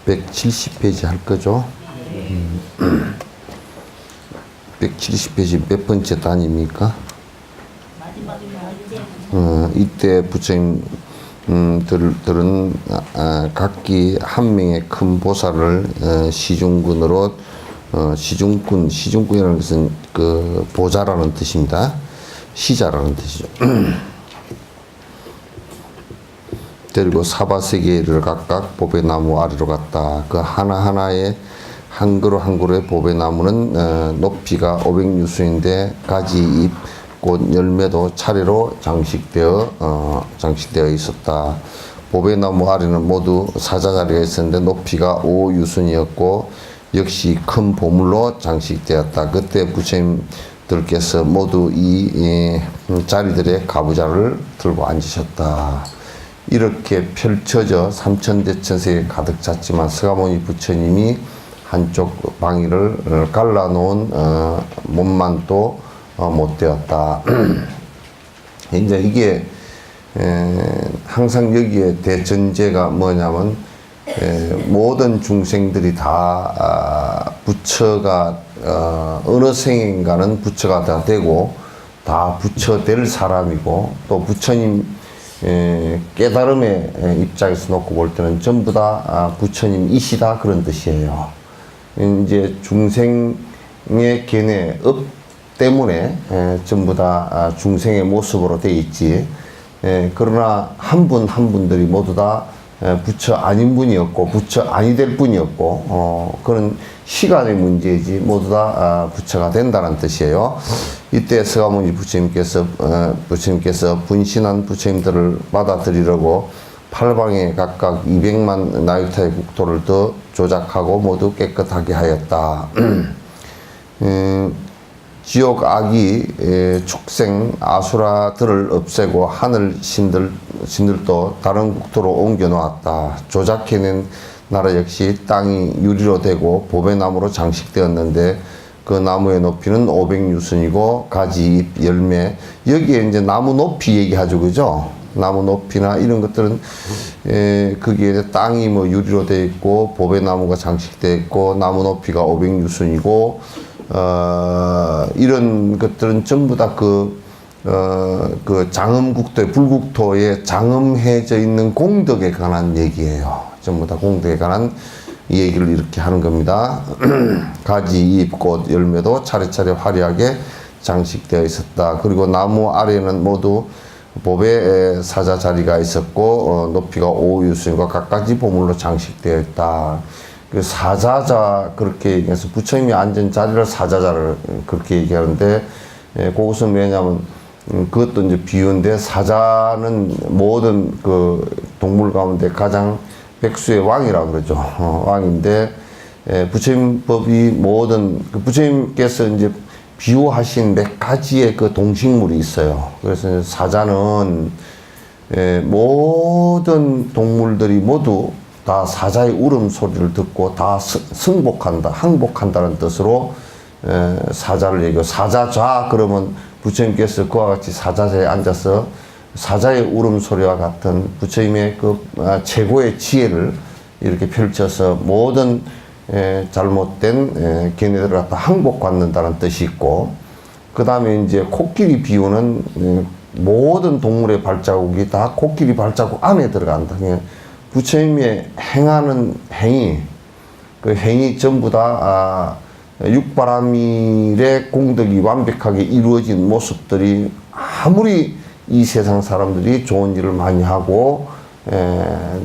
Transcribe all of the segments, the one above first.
(170페이지) 할 거죠. 170페이지 몇 번째 단입니까? 이때 부처님들은 각기 한 명의 큰 보살을 시중군으로 시중군이라는 것은 그 보자라는 뜻입니다. 시자라는 뜻이죠. 데리고 사바세계를 각각 보배나무 아래로 갔다. 그 하나하나의 한 그루 한 그루의 보배나무는 높이가 500유수인데 가지, 잎, 꽃, 열매도 차례로 장식되어 있었다. 보배나무 아래는 모두 사자자리가 있었는데 높이가 5유순이었고 역시 큰 보물로 장식되었다. 그때 부처님들께서 모두 이 자리들의 가부좌를 들고 앉으셨다. 이렇게 펼쳐져 삼천대천세에 가득 찼지만 서가모니 부처님이 한쪽 방위를 갈라놓은 몸만 또 못 되었다. 이제 이게 항상 여기에 대전제가 뭐냐면 모든 중생들이 다 부처가 어느 생인가는 부처가 다 되고 다 부처 될 사람이고 또 부처님 깨달음의 입장에서 놓고 볼 때는 전부 다 부처님이시다 그런 뜻이에요. 이제 중생의 견해 업 때문에 전부 다 중생의 모습으로 돼 있지. 그러나 한 분 한 분들이 모두 다 부처 아닌 분이었고 부처 아니 될 분이었고 그런 시간의 문제이지 모두 다 부처가 된다는 뜻이에요. 이때 서가모니 부처님께서 분신한 부처님들을 받아들이려고 팔방에 각각 200만 나유타의 국토를 더 조작하고 모두 깨끗하게 하였다. 지옥 악이 축생 아수라들을 없애고 하늘 신들도 다른 국토로 옮겨 놓았다. 조작해낸 나라 역시 땅이 유리로 되고 보배나무로 장식되었는데 그 나무의 높이는 500유순이고 가지, 잎, 열매 여기에 이제 나무 높이 얘기하죠, 그죠? 나무 높이나 이런 것들은 거기에 땅이 뭐 유리로 되어 있고 보배나무가 장식되어 있고 나무 높이가 500유순이고 이런 것들은 전부 다 그 장음국토의 불국토에 장음해져 있는 공덕에 관한 얘기예요. 전부 다 공덕에 관한 얘기를 이렇게 하는 겁니다. 가지, 잎, 꽃, 열매도 차례차례 화려하게 장식되어 있었다. 그리고 나무 아래는 모두 보배 사자 자리가 있었고 높이가 5유순과 각가지 보물로 장식되어 있다. 그 사자자 그렇게 얘기해서 부처님이 앉은 자리를 사자자를 그렇게 얘기하는데 그것은 왜냐하면 그것도 이제 비유인데 사자는 모든 그 동물 가운데 가장 백수의 왕이라 그러죠. 왕인데 부처님 법이 모든 그 부처님께서 이제 비유하신 몇 가지의 그 동식물이 있어요. 그래서 사자는 모든 동물들이 모두 다 사자의 울음소리를 듣고 다 승복한다, 항복한다는 뜻으로 사자를 얘기하고 사자좌 그러면 부처님께서 그와 같이 사자좌에 앉아서 사자의 울음소리와 같은 부처님의 그 최고의 지혜를 이렇게 펼쳐서 모든 잘못된 걔네들을 갖다 항복받는다는 뜻이 있고, 그 다음에 이제 코끼리 비유는 모든 동물의 발자국이 다 코끼리 발자국 안에 들어간다. 부처님의 행하는 행위, 그 행위 전부 다 육바라밀의 공덕이 완벽하게 이루어진 모습들이, 아무리 이 세상 사람들이 좋은 일을 많이 하고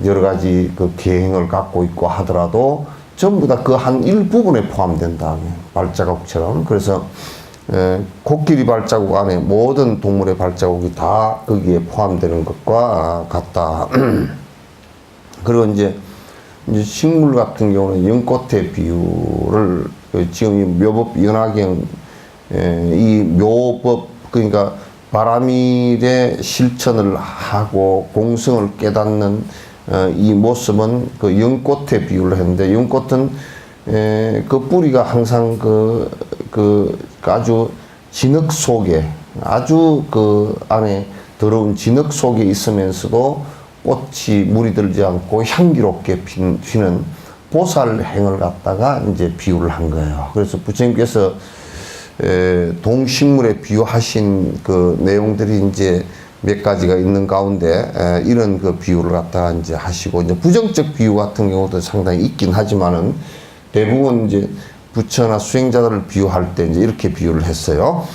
여러 가지 그 계행을 갖고 있고 하더라도 전부 다 그 한 일부분에 포함된다. 발자국처럼. 그래서 코끼리 발자국 안에 모든 동물의 발자국이 다 거기에 포함되는 것과 같다. 그리고 이제 식물 같은 경우는 연꽃의 비유를 지금 이 묘법 연화경, 이 묘법, 그러니까 바라밀의 실천을 하고 공성을 깨닫는 이 모습은 그 연꽃의 비유를 했는데, 연꽃은 그 뿌리가 항상 그 아주 진흙 속에, 아주 그 안에 더러운 진흙 속에 있으면서도 꽃이 물이 들지 않고 향기롭게 피는 보살행을 갖다가 이제 비유를 한 거예요. 그래서 부처님께서 동식물에 비유하신 그 내용들이 이제 몇 가지가 있는 가운데 이런 그 비유를 갖다가 이제 하시고, 이제 부정적 비유 같은 경우도 상당히 있긴 하지만은 대부분 이제 부처나 수행자들을 비유할 때 이제 이렇게 비유를 했어요.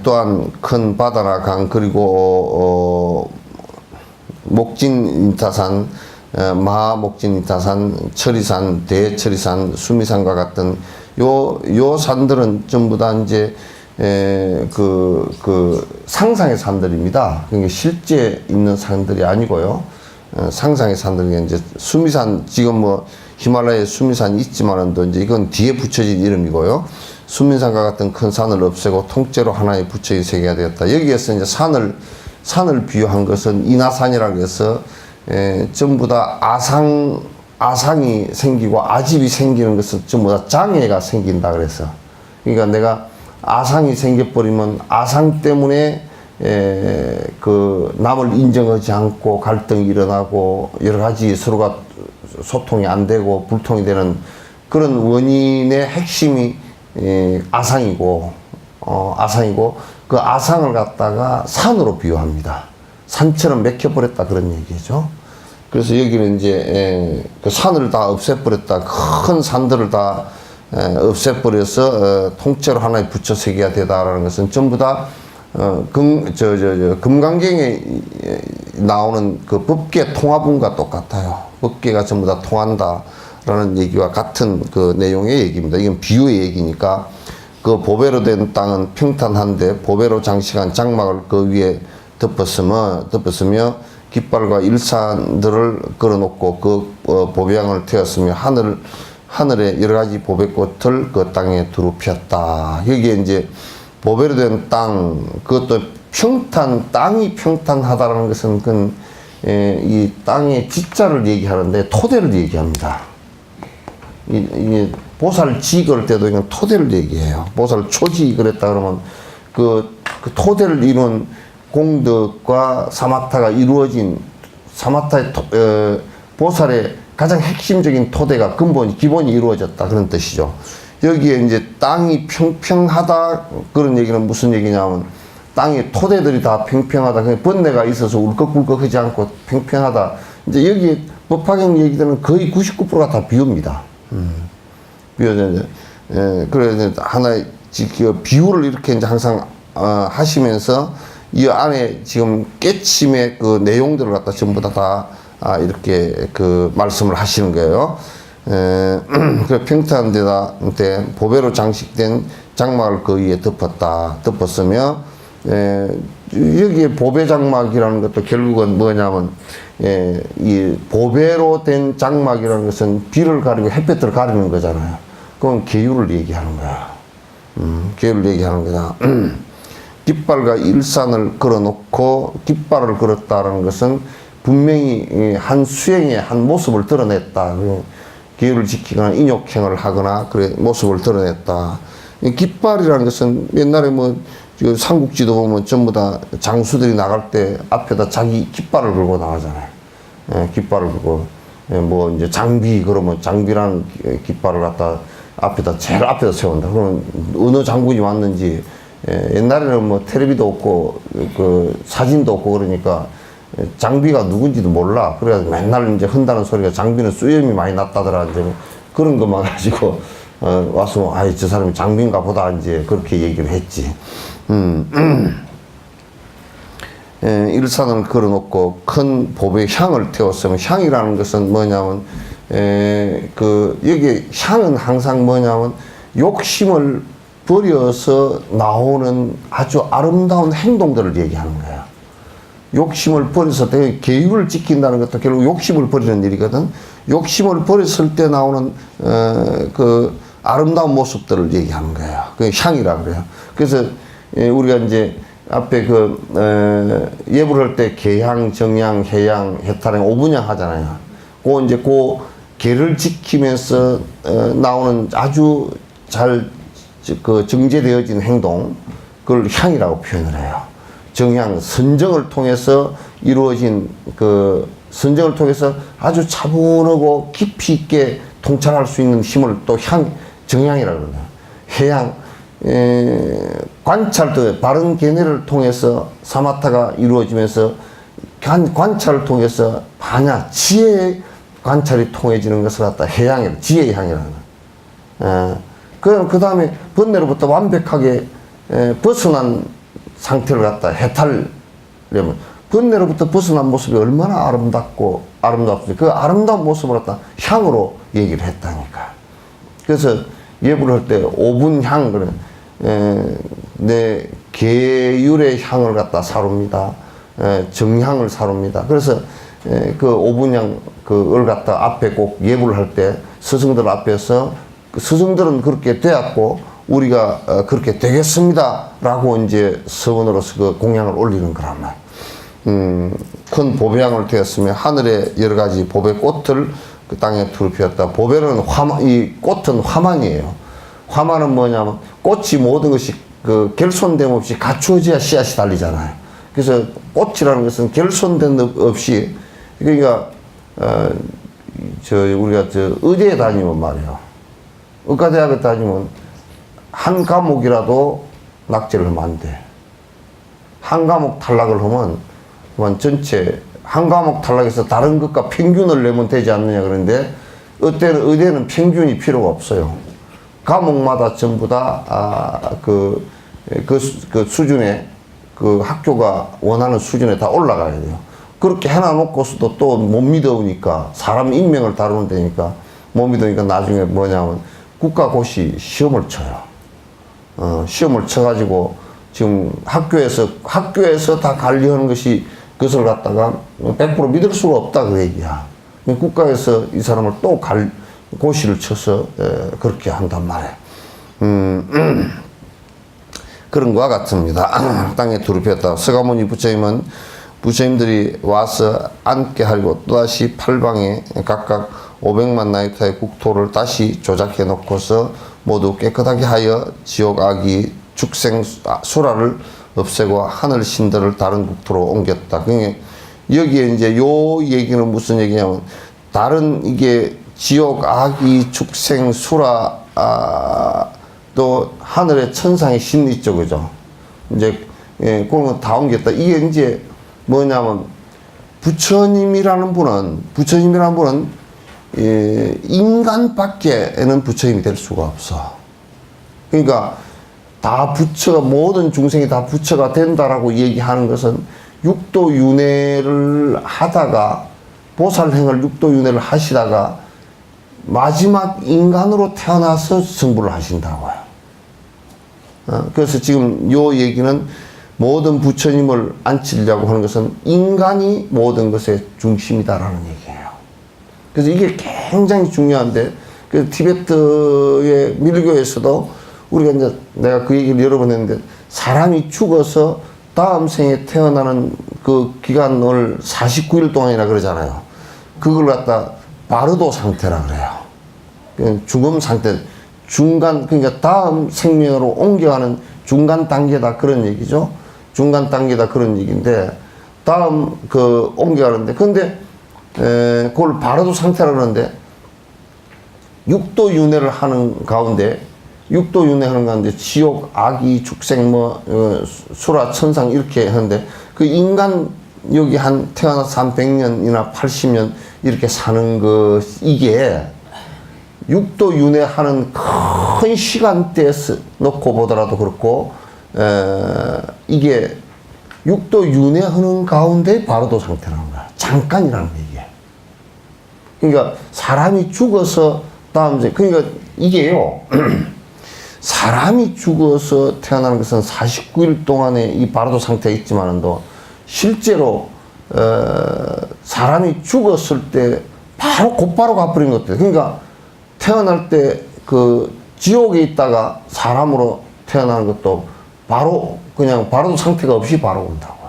또한 큰 바다나 강, 그리고 목진인타산, 마하목진인타산, 철이산, 대철이산, 수미산과 같은 요 산들은 전부 다 이제 그 상상의 산들입니다. 그러니까 실제 있는 산들이 아니고요. 상상의 산들이 이제 수미산, 지금 뭐 히말라야에 수미산이 있지만은 또 이제 이건 뒤에 붙여진 이름이고요. 수미산과 같은 큰 산을 없애고 통째로 하나의 부처의 세계가 되었다. 여기에서 이제 산을 비유한 것은 인하산이라고 해서 전부 다 아상이 생기고 아집이 생기는 것은 전부 다 장애가 생긴다 그래서. 그러니까 내가 아상이 생겨버리면 아상 때문에 그 남을 인정하지 않고 갈등이 일어나고 여러 가지 서로가 소통이 안 되고 불통이 되는 그런 원인의 핵심이 아상이고 그 아상을 갖다가 산으로 비유합니다. 산처럼 맥혀버렸다 그런 얘기죠. 그래서 여기는 이제 그 산을 다 없애버렸다. 큰 산들을 다 없애버려서 통째로 하나의 부처 세계가 되다라는 것은 전부 다 금강경에 나오는 그 법계 통합문과 똑같아요. 법계가 전부 다 통한다라는 얘기와 같은 그 내용의 얘기입니다. 이건 비유의 얘기니까, 그 보배로 된 땅은 평탄한데 보배로 장식한 장막을 그 위에 덮었으며 깃발과 일산들을 걸어놓고 그 보배양을 태웠으며 하늘에 여러 가지 보배꽃을 그 땅에 두루 피웠다. 여기에 이제 보배로 된 땅, 그것도 땅이 평탄하다라는 것은 이 땅의 지자를 얘기하는데 토대를 얘기합니다. 이 보살지 그럴 때도 이건 토대를 얘기해요. 보살 초지 그랬다 그러면 그 토대를 이룬 공덕과 사마타가 이루어진 사마타의 보살의 가장 핵심적인 토대가 기본이 이루어졌다 그런 뜻이죠. 여기에 이제 땅이 평평하다 그런 얘기는 무슨 얘기냐면 땅의 토대들이 다 평평하다. 그냥 번뇌가 있어서 울컥불컥하지 않고 평평하다. 이제 여기 법화경 얘기들은 거의 99%가 다 비유입니다. 비유죠. 그래서 하나의 비유를 이렇게 이제 항상 하시면서 이 안에 지금 깨침의 그 내용들을 갖다 전부 다 이렇게 그 말씀을 하시는 거예요. 그 평탄한 데다 보배로 장식된 장막을 그 위에 덮었으며, 여기에 보배 장막이라는 것도 결국은 뭐냐면, 이 보배로 된 장막이라는 것은 비를 가리고 햇볕을 가리는 거잖아요. 그건 계율을 얘기하는 거야. 계율을 얘기하는 거다. 깃발과 일산을 걸어놓고 깃발을 걸었다라는 것은 분명히 한 수행의 한 모습을 드러냈다. 계율을 지키거나 인욕행을 하거나 그래 모습을 드러냈다. 깃발이라는 것은 옛날에 뭐 삼국지도 보면 전부 다 장수들이 나갈 때 앞에다 자기 깃발을 걸고 나가잖아요. 깃발을 그거 뭐 이제 장비 그러면 장비라는 깃발을 갖다 앞에다 제일 앞에다 세운다. 그러면 어느 장군이 왔는지 옛날에는 뭐 텔레비도 없고 그 사진도 없고 그러니까 장비가 누군지도 몰라. 그래서 맨날 이제 흔다는 소리가 장비는 수염이 많이 났다더라. 이제 그런 것만 가지고 와서 아이 저 사람이 장비인가 보다 이제 그렇게 얘기를 했지. 일산을 걸어놓고 큰 보배에 향을 태웠으면 향이라는 것은 뭐냐면 여기 향은 항상 뭐냐면 욕심을 버려서 나오는 아주 아름다운 행동들을 얘기하는 거야. 욕심을 버려서 되게 계율을 지킨다는 것도 결국 욕심을 버리는 일이거든. 욕심을 버렸을 때 나오는 그 아름다운 모습들을 얘기하는 거예요. 그 향이라 그래요. 그래서 우리가 이제 앞에 예불 할 때 계향, 정향, 해향, 해탈향, 오분향 하잖아요. 그 계를 지키면서 나오는 아주 잘 정제되어진 행동, 그걸 향이라고 표현을 해요. 정향, 선정을 통해서 이루어진 선정을 통해서 아주 차분하고 깊이 있게 통찰할 수 있는 힘을 또 정향이라고 그래요. 해향, 관찰도 바른 견해를 통해서 사마타가 이루어지면서 관찰을 통해서 지혜의 관찰이 통해지는 것을 갖다 해향이라, 지혜의 향이라는 거예요. 그 다음에 번뇌로부터 완벽하게 벗어난 상태를 갖다 해탈려면 번뇌로부터 벗어난 모습이 얼마나 아름답지. 그 아름다운 모습을 갖다 향으로 얘기를 했다니까. 그래서 예불을 할 때 오분향, 그래. 내 계율의 향을 갖다 사룹니다. 정향을 사룹니다. 그래서 그 오분향 그걸 갖다 앞에 꼭 예불을 할 때 스승들 앞에서 스승들은 그렇게 되었고 우리가 그렇게 되겠습니다. 라고 이제 서원으로서 그 공양을 올리는 거란 말. 큰 보배향을 되었으며 하늘에 여러 가지 보배 꽃을 그 땅에 두루 피웠다. 보배는 이 꽃은 화만이에요. 화만은 뭐냐면 꽃이 모든 것이 결손됨 없이 갖추어져야 씨앗이 달리잖아요. 그래서 꽃이라는 것은 결손됨 없이 그러니까 우리가 의대에 다니면 말이에요. 의과대학에 다니면 한 과목이라도 낙제를 하면 안 돼. 한 과목 탈락을 하면 전체 한 과목 탈락해서 다른 것과 평균을 내면 되지 않느냐 그런데 의대는 평균이 필요가 없어요. 과목마다 전부 다 수준에 학교가 원하는 수준에 다 올라가야 돼요. 그렇게 해놔놓고서도 또 못 믿어오니까 사람 인명을 다루면 되니까 못 믿으니까 나중에 뭐냐면 국가고시 시험을 쳐요. 시험을 쳐가지고 지금 학교에서 다 관리하는 것이 그것을 갖다가 100% 믿을 수가 없다 그 얘기야. 국가에서 이 사람을 또 고시를 쳐서 그렇게 한단 말이에요. 그런 것과 같습니다. 땅에 두루 피웠다. 서가모니 부처님들이 와서 앉게 하고 또다시 팔방에 각각 500만 나이타의 국토를 다시 조작해 놓고서 모두 깨끗하게 하여 지옥 아기 축생 수라를 없애고 하늘 신들을 다른 국토로 옮겼다. 그러니까 여기에 이제 요 얘기는 무슨 얘기냐면 다른 이게 지옥 아기 축생 수라 또 하늘의 천상의 신 있죠, 그죠? 이제 그런 거 다 옮겼다. 이게 이제 뭐냐면 부처님이라는 분은 인간밖에는 부처님이 될 수가 없어. 그러니까 모든 중생이 다 부처가 된다라고 얘기하는 것은 육도윤회를 하다가 보살행을 육도윤회를 하시다가 마지막 인간으로 태어나서 성불을 하신다고요. 그래서 지금 요 얘기는 모든 부처님을 앉히려고 하는 것은 인간이 모든 것의 중심이다라는 얘기예요. 그래서 이게 굉장히 중요한데, 그 티베트의 밀교에서도 우리가 이제 내가 그 얘기를 여러 번 했는데, 사람이 죽어서 다음 생에 태어나는 그 기간을 49일 동안이라 그러잖아요. 그걸 갖다 바르도 상태라 그래요. 죽음 상태, 그러니까 다음 생명으로 옮겨가는 중간 단계다 그런 얘기죠. 중간 단계다 그런 얘기인데, 다음 옮겨가는데, 근데 그걸 바로도 상태라 그러는데, 육도 윤회를 하는 가운데, 지옥, 악이, 축생, 수라, 천상 이렇게 하는데, 그 인간 여기 태어나서 한 100년이나 80년 이렇게 사는 이게 육도 윤회하는 큰 시간대에 놓고 보더라도 그렇고, 이게 육도 윤회하는 가운데 바로도 상태라는 거야. 잠깐이라는 거야, 이게. 그러니까 사람이 죽어서 그러니까 이게요. 사람이 죽어서 태어나는 것은 49일 동안의 이 바로도 상태가 있지만도 실제로 사람이 죽었을 때 곧바로 가버린 것들. 그러니까 태어날 때 그 지옥에 있다가 사람으로 태어나는 것도 바로 그냥 바로도 상태가 없이 바로 온다고.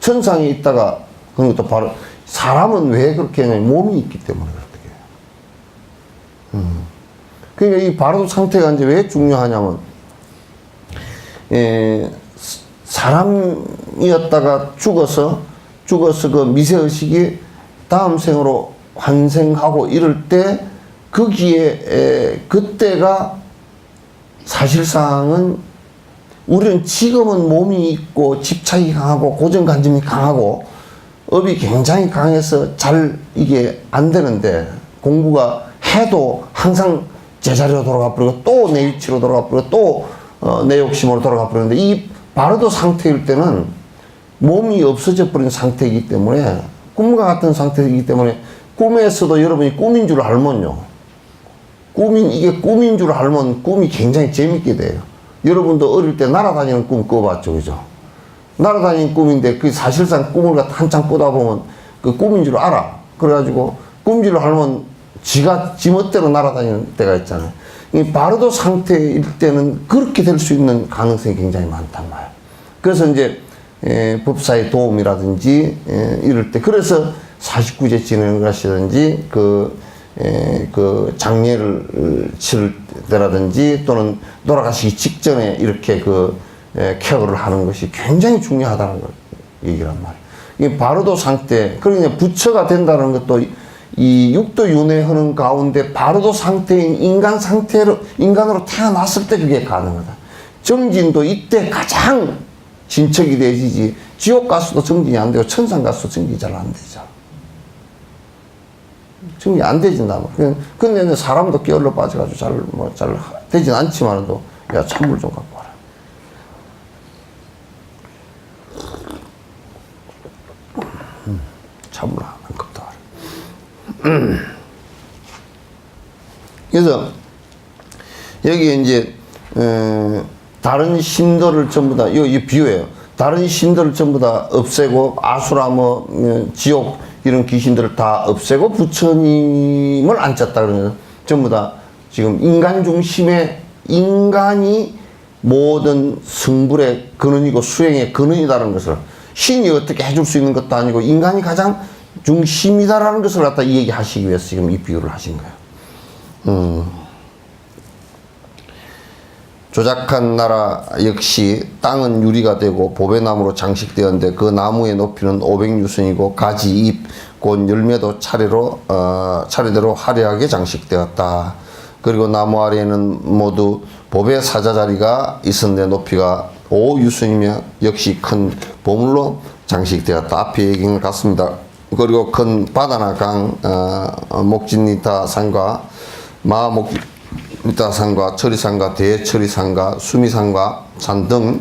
천상에 있다가 그런 것도 바로. 사람은 왜 그렇게 하냐면 몸이 있기 때문에 그렇게. 그러니까 이 바로도 상태가 이제 왜 중요하냐면, 사람이었다가 죽어서 그 미세의식이 다음 생으로 환생하고 이럴 때, 거기에, 그때가 사실상은 우리는 지금은 몸이 있고 집착이 강하고 고정관념이 강하고 업이 굉장히 강해서 이게 안 되는데, 공부가 해도 항상 제자리로 돌아가 버리고 또 내 위치로 돌아가 버리고 또 내 욕심으로 돌아가 버리는데, 이 바로도 상태일 때는 몸이 없어져 버린 상태이기 때문에, 꿈과 같은 상태이기 때문에, 꿈에서도 여러분이 꿈인 줄 알면요, 이게 꿈인 줄 알면 꿈이 굉장히 재밌게 돼요. 여러분도 어릴 때 날아다니는 꿈 꿔봤죠, 그죠? 날아다니는 꿈인데, 그 사실상 꿈을 한참 꾸다 보면 그 꿈인 줄 알아. 그래가지고 꿈인 줄 알면 지 멋대로 날아다니는 때가 있잖아요. 이 바로도 상태일 때는 그렇게 될 수 있는 가능성이 굉장히 많단 말이에요. 그래서 이제 법사의 도움이라든지 이럴 때, 그래서 49제 지내는 것이라든지 그 장례를 치를 때라든지 또는 돌아가시기 직전에 이렇게 케어를 하는 것이 굉장히 중요하다는 걸 얘기란 말이에요. 이 바로도 상태, 그러니까 부처가 된다는 것도 이 육도 윤회하는 가운데 바로도 상태인 인간으로 태어났을 때 그게 가능하다. 정진도 이때 가장 진척이 되지지, 지옥 가서도 정진이 안 되고 천상 가서도 정진이 잘 안 되죠. 정진이 안 되진다. 근데 사람도 게을러 빠져가지고 잘 되진 않지만도, 야, 찬물 좀 갖고 와라. 찬물 한 컵 더 와라. 그래서 여기에 이제 다른 신들을 전부 다, 이 비유예요. 다른 신들을 전부 다 없애고, 아수라 지옥 이런 귀신들을 다 없애고 부처님을 앉혔다 그러면, 전부 다 지금 인간 중심의, 인간이 모든 성불의 근원이고 수행의 근원이다라는 것을, 신이 어떻게 해줄 수 있는 것도 아니고 인간이 가장 중심이다라는 것을 갖다 이 얘기 하시기 위해서 지금 이 비유를 하신 거예요. 조작한 나라 역시 땅은 유리가 되고 보배나무로 장식되었는데, 그 나무의 높이는 500유선이고 가지, 잎, 꽃, 열매도 차례대로 화려하게 장식되었다. 그리고 나무 아래에는 모두 보배 사자자리가 있었는데 높이가 5유선이며 역시 큰 보물로 장식되었다. 앞에 얘기는 같습니다. 그리고 큰 바다나 강, 목진리타 산과 마목리타 산과 처리산과 대처리산과 수미산과 산 등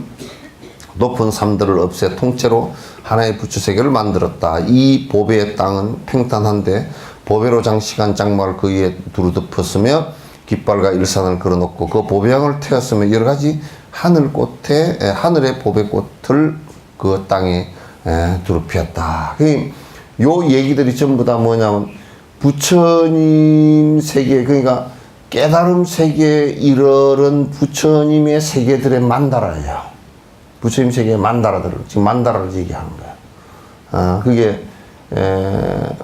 높은 산들을 없애 통째로 하나의 부처세계를 만들었다. 이 보배의 땅은 평탄한데 보배로 장식한 장막을 그 위에 두루 덮었으며 깃발과 일산을 걸어놓고 그 보배향을 태웠으며 여러 가지 하늘의 보배꽃을 그 땅에 두루 피웠다. 요 얘기들이 전부 다 뭐냐면 부처님 세계, 그러니까 깨달음 세계에 이르는 부처님의 세계들의 만다라예요. 부처님 세계의 만다라들을, 지금 만다라를 얘기하는 거야. 그게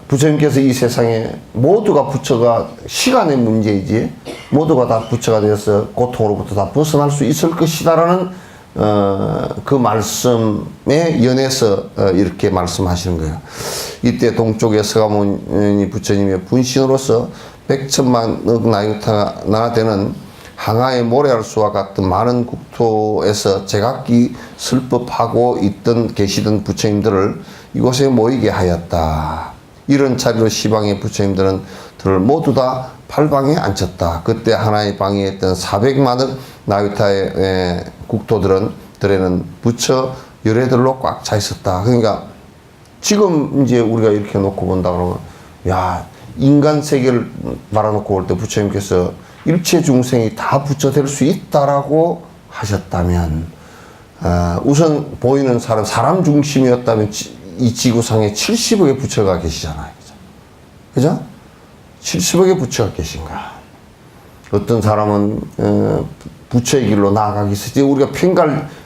부처님께서 이 세상에 모두가 부처가 시간의 문제이지, 모두가 다 부처가 되어서 고통으로부터 다 벗어날 수 있을 것이다라는 그 말씀에 연해서 이렇게 말씀하시는 거예요. 이때 동쪽에 서가모니 부처님의 분신으로서 백천만억 나유타나 되는 항아의 모래알 수와 같은 많은 국토에서 제각기 슬법하고 계시던 부처님들을 이곳에 모이게 하였다. 이런 자리로 시방의 부처님들은 모두 다 팔방에 앉혔다. 그때 하나의 방에 있던 400만억 나유타의 국토들에는 부처 열애들로 꽉 차 있었다. 그러니까 지금 이제 우리가 이렇게 놓고 본다 그러면, 야, 인간 세계를 말아놓고 볼 때 부처님께서 일체 중생이 다 부처 될 수 있다라고 하셨다면, 우선 보이는 사람 중심이었다면 이 지구상에 70억의 부처가 계시잖아요. 그죠? 70억의 부처가 계신가. 어떤 사람은 부처의 길로 나아가기 위해서 우리가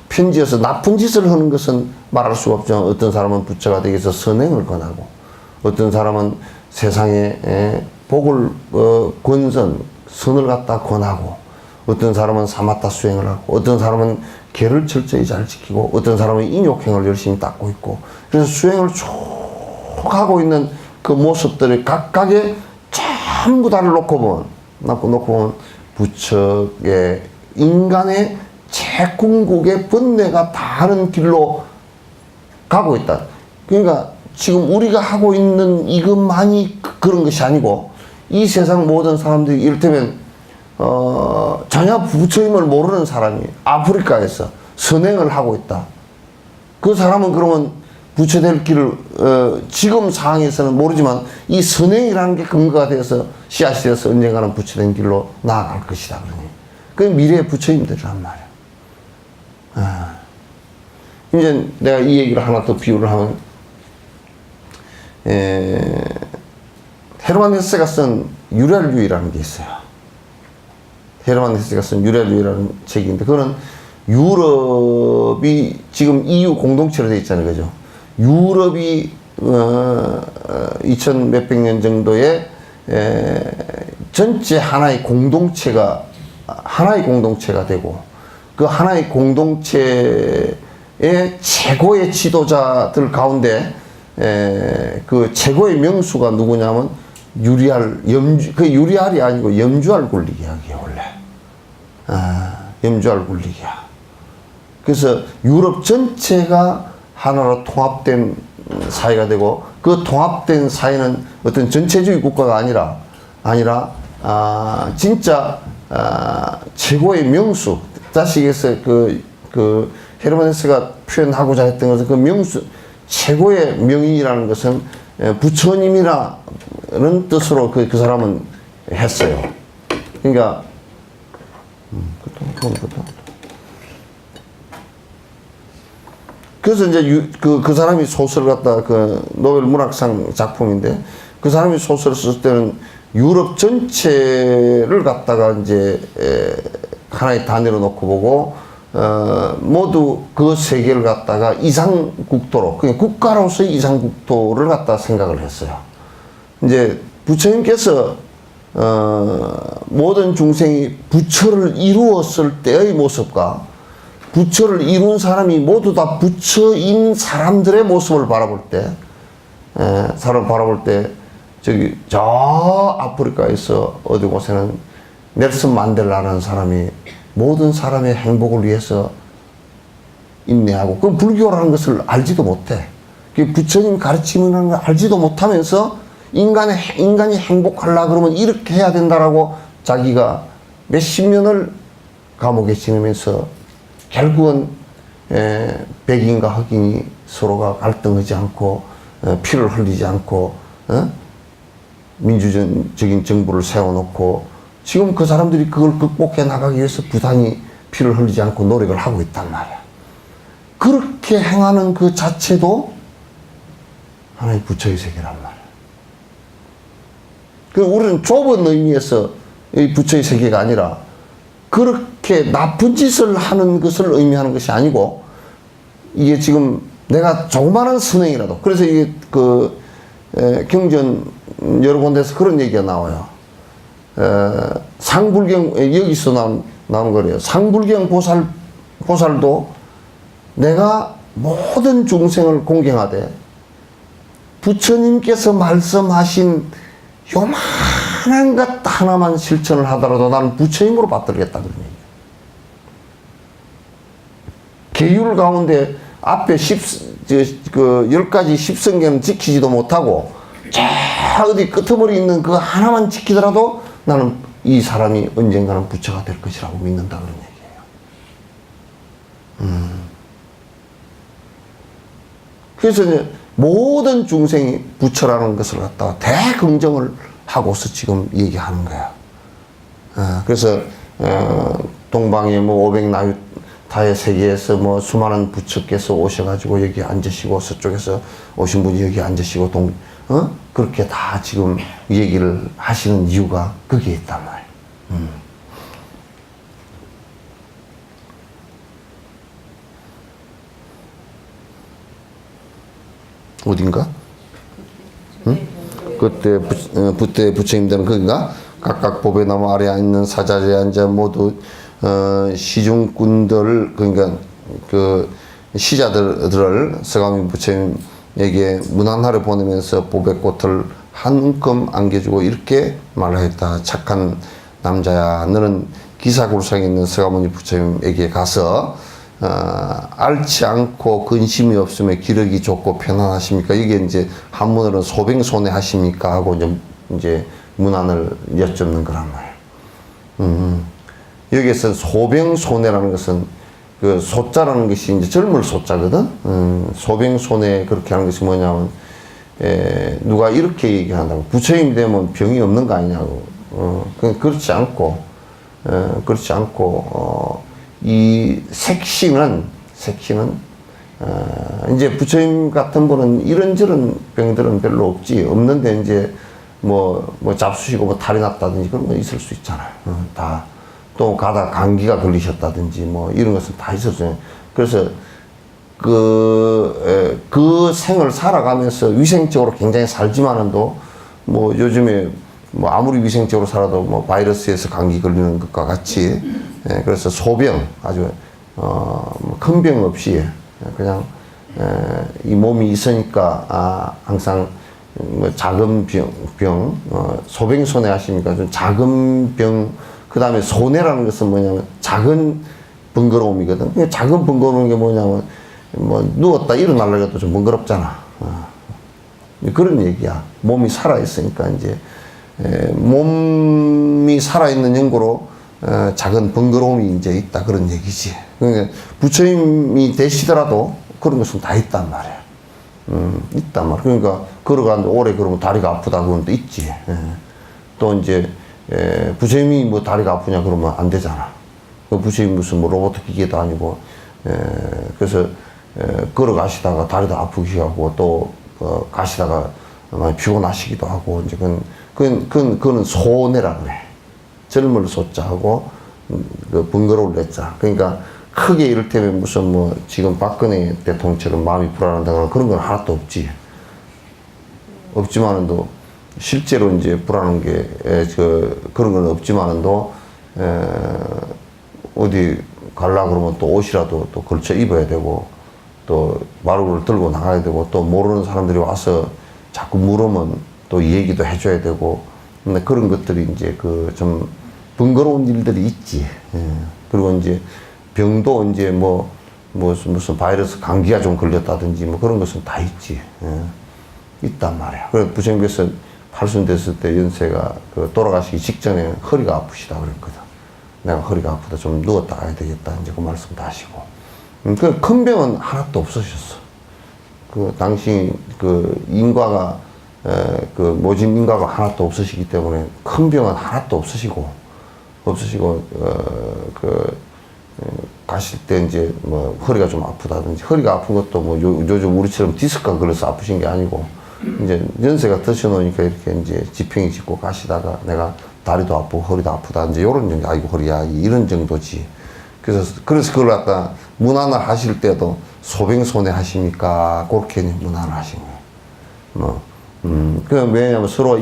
편지에서 나쁜 짓을 하는 것은 말할 수가 없지만, 어떤 사람은 부처가 되기 위해서 선행을 권하고, 어떤 사람은 세상에 복을 선을 갖다 권하고, 어떤 사람은 사마타 수행을 하고, 어떤 사람은 계를 철저히 잘 지키고, 어떤 사람은 인욕행을 열심히 닦고 있고, 그래서 수행을 쭉 하고 있는 그 모습들이 각각의 전부 다를 놓고 보면 부처의 인간의 제궁극의 번뇌가 다른 길로 가고 있다. 그러니까 지금 우리가 하고 있는 이것만이 그런 것이 아니고, 이 세상 모든 사람들이 이를테면 전혀 부처님을 모르는 사람이 아프리카에서 선행을 하고 있다. 그 사람은 그러면 부처 될 길을 지금 상황에서는 모르지만 이 선행이라는 게 근거가 되어서 씨앗이 되어서 언젠가는 부처 된 길로 나아갈 것이다. 그 미래의 부처님들이란 말이야. 이제 내가 이 얘기를 하나 더 비유를 하면, 헤르만 헤세가 쓴 유랄유이라는 게 있어요. 헤르만 헤세가 쓴 유랄유이라는 책인데, 그거는 유럽이 지금 EU 공동체로 되어 있잖아요. 그죠? 유럽이 2000 몇백 년 정도의 전체 하나의 공동체가 되고, 그 하나의 공동체의 최고의 지도자들 가운데 그 최고의 명수가 누구냐면 그 유리알이 아니고 염주알 굴리기학이에요, 원래. 염주알 굴리기학. 그래서 유럽 전체가 하나로 통합된 사회가 되고, 그 통합된 사회는 어떤 전체주의 국가가 아니라 진짜 최고의 명수, 자식에서 그 헤르만 헤세가 표현하고자 했던 것은, 그 명수, 최고의 명인이라는 것은 부처님이라는 뜻으로 그 사람은 했어요. 그러니까 그래서 이제 그 사람이 소설을 갖다, 그 노벨 문학상 작품인데, 그 사람이 소설을 썼을 때는 유럽 전체를 갖다가 이제 하나의 단위로 놓고 보고, 모두 그 세계를 갖다가 이상국토로, 그냥 국가로서의 이상국토를 갖다 생각을 했어요. 이제 부처님께서 모든 중생이 부처를 이루었을 때의 모습과 부처를 이룬 사람이 모두 다 부처인 사람들의 모습을 바라볼 때, 저 아프리카에서 어디 곳에는 넬슨 만델라라는 사람이 모든 사람의 행복을 위해서 인내하고, 그 불교라는 것을 알지도 못해. 그 부처님 가르침이라는 걸 알지도 못하면서 인간이 행복하려고 그러면 이렇게 해야 된다라고 자기가 몇십 년을 감옥에 지내면서 결국은 백인과 흑인이 서로가 갈등하지 않고 피를 흘리지 않고 민주적인 정부를 세워놓고, 지금 그 사람들이 그걸 극복해 나가기 위해서 부단히 피를 흘리지 않고 노력을 하고 있단 말이야. 그렇게 행하는 그 자체도 하나의 부처의 세계란 말이야. 우리는 좁은 의미에서 이 부처의 세계가 아니라 그렇게 나쁜 짓을 하는 것을 의미하는 것이 아니고, 이게 지금 내가 조그마한 선행이라도, 그래서 이게 경전 여러 군데서 그런 얘기가 나와요. 상불경, 여기서 나온 거래요. 상불경 보살도 내가 모든 중생을 공경하되 부처님께서 말씀하신 요만한 것 하나만 실천을 하더라도 나는 부처님으로 받들겠다 그런 얘기예요. 계율 가운데 앞에 10가지 십성계는 지키지도 못하고 저 어디 끄트머리 있는 그 하나만 지키더라도 나는 이 사람이 언젠가는 부처가 될 것이라고 믿는다 그런 얘기예요. 그래서 이제 모든 중생이 부처라는 것을 갖다가 대긍정을 하고서 지금 얘기하는 거야. 그래서 동방의 뭐 500나유타의 세계에서 뭐 수많은 부처께서 오셔가지고 여기 앉으시고 서쪽에서 오신 분이 여기 앉으시고 그렇게 다 지금 얘기를 하시는 이유가 그게 있단 말이야. 어딘가? 응? 그때 부처님들은 거긴가? 각각 법에 나무 아래 있는 사자리에 앉아 모두 시중꾼들 그러니까 그 시자들을 서가모니 부처님에게 문안하를 보내면서 법의 꽃을 한 움큼 안겨주고 이렇게 말하였다. 착한 남자야, 너는 기사굴상에 있는 서가모니 부처님에게 가서 앓지 않고 근심이 없으며 기력이 좋고 편안하십니까? 이게 이제 한문으로는 소병손해 하십니까? 하고 이제 문안을 여쭙는 거란 말이에요. 여기에서 소병손해라는 것은 그 소자라는 것이 이제 젊을 소자거든. 소병손해 그렇게 하는 것이 뭐냐면 누가 이렇게 얘기한다고 부처님 되면 병이 없는 거 아니냐고. 그렇지 않고 이 색신은 이제 부처님 같은 분은 이런저런 병들은 별로 없지. 없는데 이제 뭐 잡수시고 뭐 탈이 났다든지 그런 거 있을 수 있잖아요. 다 또 가다 감기가 걸리셨다든지 뭐 이런 것은 다 있었어요. 그래서 그 생을 살아가면서 위생적으로 굉장히 살지만은도 뭐 요즘에 뭐 아무리 위생적으로 살아도 뭐 바이러스에서 감기 걸리는 것과 같이 그래서 소병 아주 큰 병 없이 그냥 이 몸이 있으니까 항상 뭐 작은 병 소병손해 하십니까? 좀 작은 병 그 다음에 손해라는 것은 뭐냐면 작은 번거로움이거든. 작은 번거로운 게 뭐냐면 뭐 누웠다 일어나려고 해도 좀 번거롭잖아. 그런 얘기야. 몸이 살아 있으니까 이제 몸이 살아 있는 연고로 작은 번거로움이 이제 있다 그런 얘기지. 그러니까 부처님이 되시더라도 그런 것은 다 있단 말이야. 있단 말이야. 그러니까 걸어가는데 오래 걸으면 다리가 아프다 그런 것도 있지. 또 이제 부처님이 뭐 다리가 아프냐 그러면 안 되잖아. 부처님 무슨 뭐 로봇 기계도 아니고 그래서 걸어가시다가 다리도 아프기도 하고 또 가시다가 많이 피곤하시기도 하고 이제 그거는 손해라 그래. 젊을 소자하고 그 번거로울 내자. 그러니까 크게 이를테면 무슨 뭐 지금 박근혜 대통령처럼 마음이 불안하다거나 그런 건 하나도 없지. 없지만은도 실제로 이제 불안한 게 그런 건 없지만은도 어디 갈라 그러면 또 옷이라도 또 걸쳐 입어야 되고 또 마루를 들고 나가야 되고 또 모르는 사람들이 와서 자꾸 물으면 또 얘기도 해줘야 되고 근데 그런 것들이 이제 그 좀 번거로운 일들이 있지. 그리고 이제 병도 이제 무슨 바이러스 감기가 좀 걸렸다든지 뭐 그런 것은 다 있지. 있단 말이야. 그래서 부처님께서 팔순됐을 때 연세가 돌아가시기 직전에 허리가 아프시다 그랬거든. 내가 허리가 아프다 좀 누웠다 가야 되겠다 이제 그 말씀도 하시고. 그 큰 병은 하나도 없으셨어. 그 당시 그 인과가 모진 인과가 하나도 없으시기 때문에 큰 병은 하나도 없으시고 가실 때 이제 뭐 허리가 좀 아프다든지 허리가 아픈 것도 뭐 요즘 우리처럼 디스크가 걸려서 아프신 게 아니고 이제 연세가 드셔놓으니까 이렇게 이제 지평이 짚고 가시다가 내가 다리도 아프고 허리도 아프다 이제 요런 정도 아이고 허리야 이런 정도지. 그래서 그걸 갖다 문안을 하실 때도 소병손해 하십니까? 그렇게 문안을 하신 거예요. 그 왜냐면 서로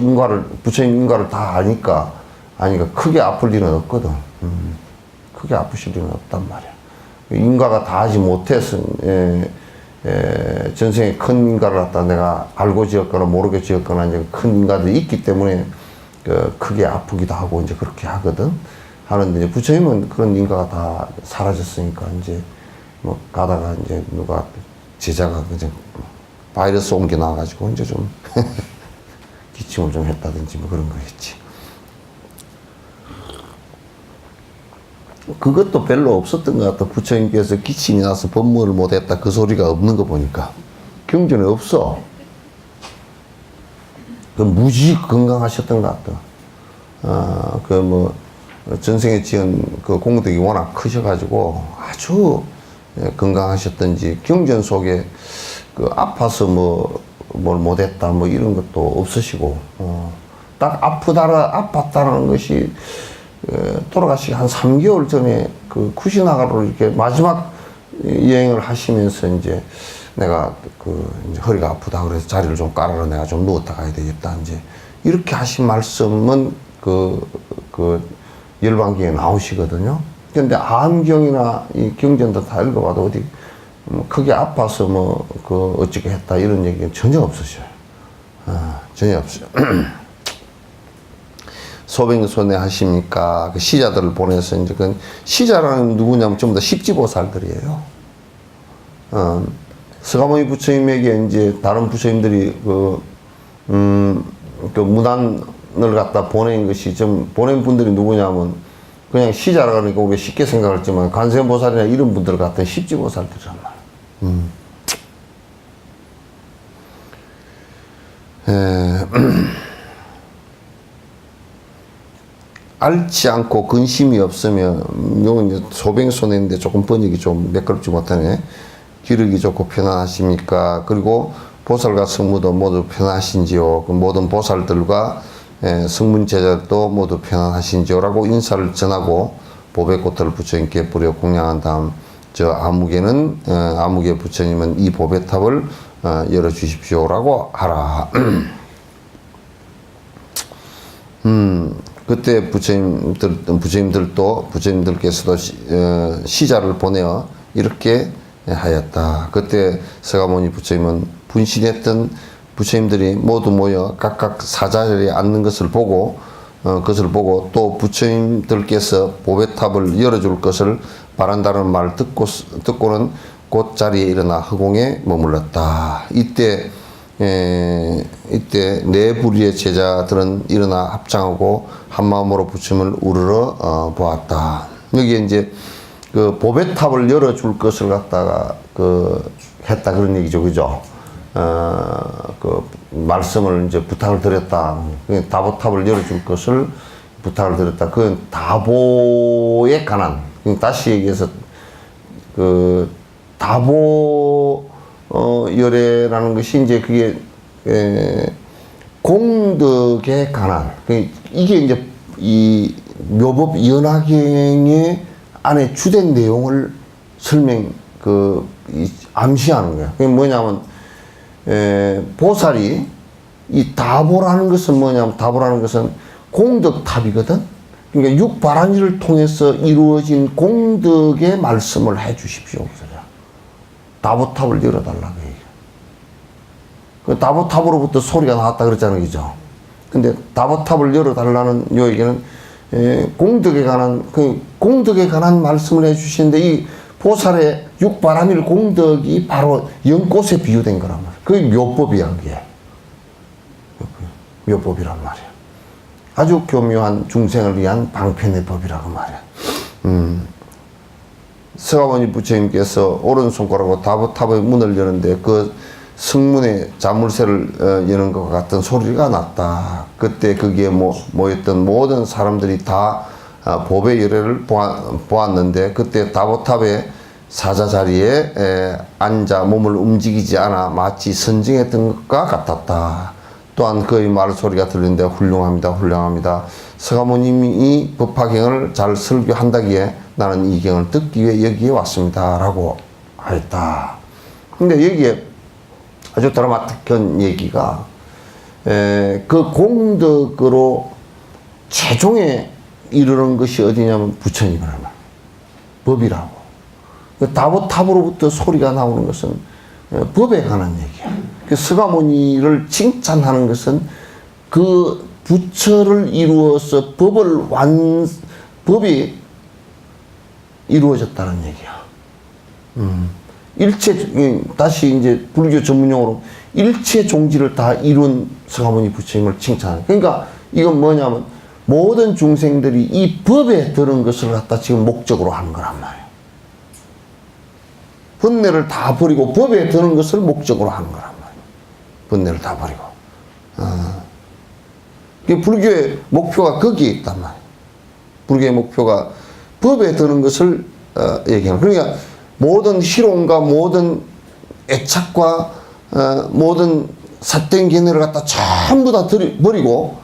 부처님 인과를 다 아니까 크게 아플 일은 없거든. 크게 아프실 일은 없단 말이야. 인가가 다 하지 못해서 전생에 큰 인가를 갖다 내가 알고 지었거나 모르게 지었거나 이제 큰 인가들이 있기 때문에 크게 아프기도 하고 이제 그렇게 하거든. 하는데 이제 부처님은 그런 인가가 다 사라졌으니까 이제 뭐 가다가 이제 누가 제자가 그냥 바이러스 옮겨 나와가지고 이제 좀 기침을 좀 했다든지 뭐 그런 거겠지. 그것도 별로 없었던 것 같다. 부처님께서 기침이 나서 법문을 못했다 그 소리가 없는 거 보니까 경전에 없어. 그 무지 건강하셨던 것 같다. 그 뭐 전생에 지은 그 공덕이 워낙 크셔가지고 아주 건강하셨던지 경전 속에 그 아파서 뭘 못했다 뭐 이런 것도 없으시고 딱 아팠다는 것이 돌아가시기 한 3개월 전에 그 쿠시나가로 이렇게 마지막 여행을 하시면서 이제 내가 이제 허리가 아프다 그래서 자리를 좀 깔아라 내가 좀 누웠다 가야 되겠다 이제 이렇게 하신 말씀은 그 열반기에 나오시거든요. 근데 암경이나 이 경전도 다 읽어봐도 어디 크게 아파서 어찌게 했다 이런 얘기는 전혀 없으셔요. 전혀 없어요. 소백손에 하십니까? 그 시자들을 보내서 이제 그 시자라는 누구냐면 전부 다 십지보살들이에요. 서가모니 부처님에게 이제 다른 부처님들이 그 문안을 갖다 보낸 것이 좀 보낸 분들이 누구냐면 그냥 시자라 그러니까 우리가 쉽게 생각했지만 관세음보살이나 이런 분들 같은 십지보살들이란 말이에요. 앓지 않고 근심이 없으면 요건 이제 소뱅손인데 조금 번역이 좀 매끄럽지 못하네. 기르기 좋고 편안하십니까? 그리고 보살과 성무도 모두 편안하신지요? 그 모든 보살들과 성문 제자들도 모두 편안하신지요? 라고 인사를 전하고 보배꽃을 부처님께 뿌려 공양한 다음 저 아무개 부처님은 이 보배탑을 열어주십시오 라고 하라. 그때 부처님들께서도 시자를 보내어 이렇게 하였다. 그때 서가모니 부처님은 분신했던 부처님들이 모두 모여 각각 사자리에 앉는 것을 보고 또 부처님들께서 보배탑을 열어줄 것을 바란다는 말을 듣고는 곧 자리에 일어나 허공에 머물렀다. 이때 네 부류의 제자들은 일어나 합장하고 한마음으로 부처님을 우러러 보았다. 여기에 이제 그 보배탑을 열어줄 것을 갖다가 했다 그런 얘기죠, 그죠? 그 말씀을 이제 부탁을 드렸다. 다보탑을 열어줄 것을 부탁을 드렸다. 그건 다보에 관한. 다시 얘기해서 그 다보 열애라는 것이 이제 그게 공덕에 관한 이게 이제 이 묘법 연화경의 안에 주된 내용을 암시하는 거야. 그게 뭐냐면 보살이 이 다보라는 것은 뭐냐면 다보라는 것은 공덕탑이거든. 그러니까 육바라지를 통해서 이루어진 공덕의 말씀을 해 주십시오. 다보탑을 열어달라고 해요. 그 다보탑으로부터 소리가 나왔다 그랬잖아요. 그죠? 근데 다보탑을 열어달라는 요 얘기는 공덕에 관한 말씀을 해 주시는데 이 보살의 육바라밀 공덕이 바로 연꽃에 비유된 거란 말이에요. 그게 묘법이야, 그게. 묘법이란 말이에요. 아주 교묘한 중생을 위한 방편의 법이라고 말이야. 서가모니 부처님께서 오른손가락으로 다보탑의 문을 여는데 그 성문에 자물쇠를 여는 것 같은 소리가 났다. 그때 거기에 모였던 모든 사람들이 다 보배 열애를 보았는데 그때 다보탑의 사자 자리에 앉아 몸을 움직이지 않아 마치 선정했던 것과 같았다. 또한 그의 말소리가 들리는데 훌륭합니다. 훌륭합니다. 서가모님이 법화경을 잘 설교한다기에 나는 이 경을 듣기 위해 여기에 왔습니다. 라고 하였다. 근데 여기에 아주 드라마틱한 얘기가 그 공덕으로 최종에 이르는 것이 어디냐면 부처님이란 말. 법이라고. 그 다보탑으로부터 소리가 나오는 것은 법에 관한 얘기야. 그 서가모니를 칭찬하는 것은 그 부처를 이루어서 법이 이루어졌다는 얘기야. 다시 이제 불교 전문용어로 일체 종지를 다 이룬 서가모니 부처님을 칭찬하는. 그러니까 이건 뭐냐면 모든 중생들이 이 법에 들은 것을 갖다 지금 목적으로 하는 거란 말이에요. 번뇌를 다 버리고 법에 드는 것을 목적으로 하는 거란 말이에요. 번뇌를 다 버리고. 불교의 목표가 거기에 있단 말이에요. 불교의 목표가 법에 드는 것을 얘기하는. 그러니까 모든 희롱과 모든 애착과 모든 삿된 견해를 갖다 전부 다 버리고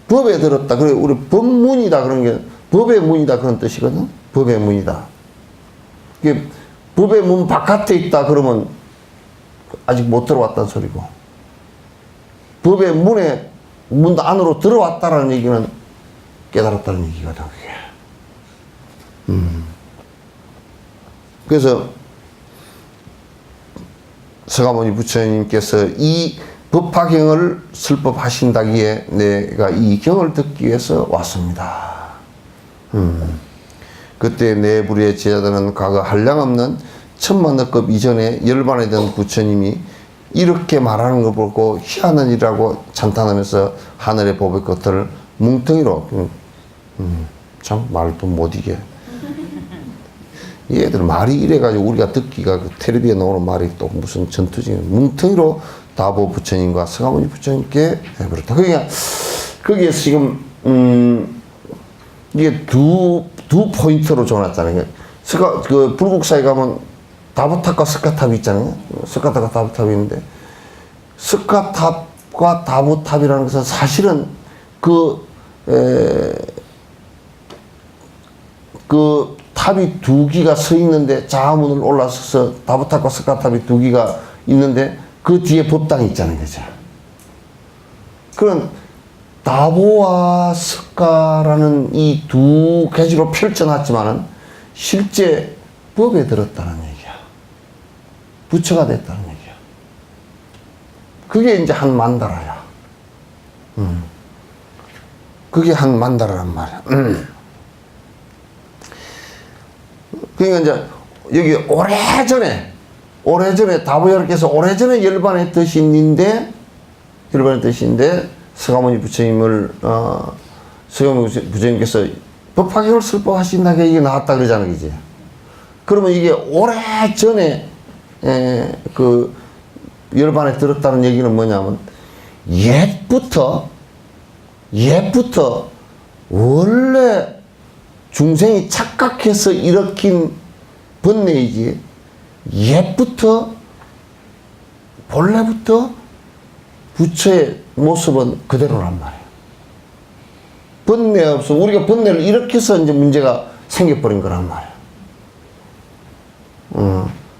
법에 들었다. 그래 우리 법문이다 그런 게 법의 문이다 그런 뜻이거든. 법의 문이다. 이게 법의 문 바깥에 있다 그러면 아직 못 들어왔다는 소리고, 법의 문 안으로 들어왔다라는 얘기는 깨달았다는 얘기거든. 그래서 서가모니 부처님께서 이 법화경을 설법하신다기에 내가 이 경을 듣기 위해서 왔습니다. 그때 내 부류의 제자들은 과거 한량없는 천만억급 이전에 열반에 든 부처님이 이렇게 말하는 걸 보고 희한한 일이라고 찬탄하면서 하늘의 법의 것들을 뭉텅이로 참 말도 못 이겨. 얘들 말이 이래가지고 우리가 듣기가 그 텔레비에 나오는 말이 또 무슨 전투적인 뭉텅이로 다보 부처님과 서가모니 부처님께 해버렸다. 그러니까 거기에서 지금 이게 두 포인트로 줘놨잖아요. 그 불국사에 가면 다보탑과 스카탑이 있잖아요. 스카탑과 다보탑이 있는데 스카탑과 다보탑이라는 것은 사실은 그 탑이 두 기가 서 있는데 자문을 올라서서 다보탑과 스카탑이 두 기가 있는데 그 뒤에 법당이 있잖아요. 그죠? 그런 다보와 스카라는 이 두 계지로 펼쳐놨지만은 실제 법에 들었다는 얘기야. 부처가 됐다는 얘기야. 그게 이제 한 만다라야. 그게 한 만다라란 말이야. 그러니까 이제 여기 오래전에 다보열께서 오래전에 열반의 뜻인데 서가모니 부처님을 서가모니 부처님께서 법화경을 설법하신다게 이게 나왔다 그러잖아, 그지? 그러면 이게 오래전에 그 열반에 들었다는 얘기는 뭐냐면 옛부터 원래 중생이 착각해서 일으킨 번뇌이지 본래부터 부처의 모습은 그대로란 말이에요. 번뇌 없어. 우리가 번뇌를 일으켜서 이제 문제가 생겨버린 거란 말이에요.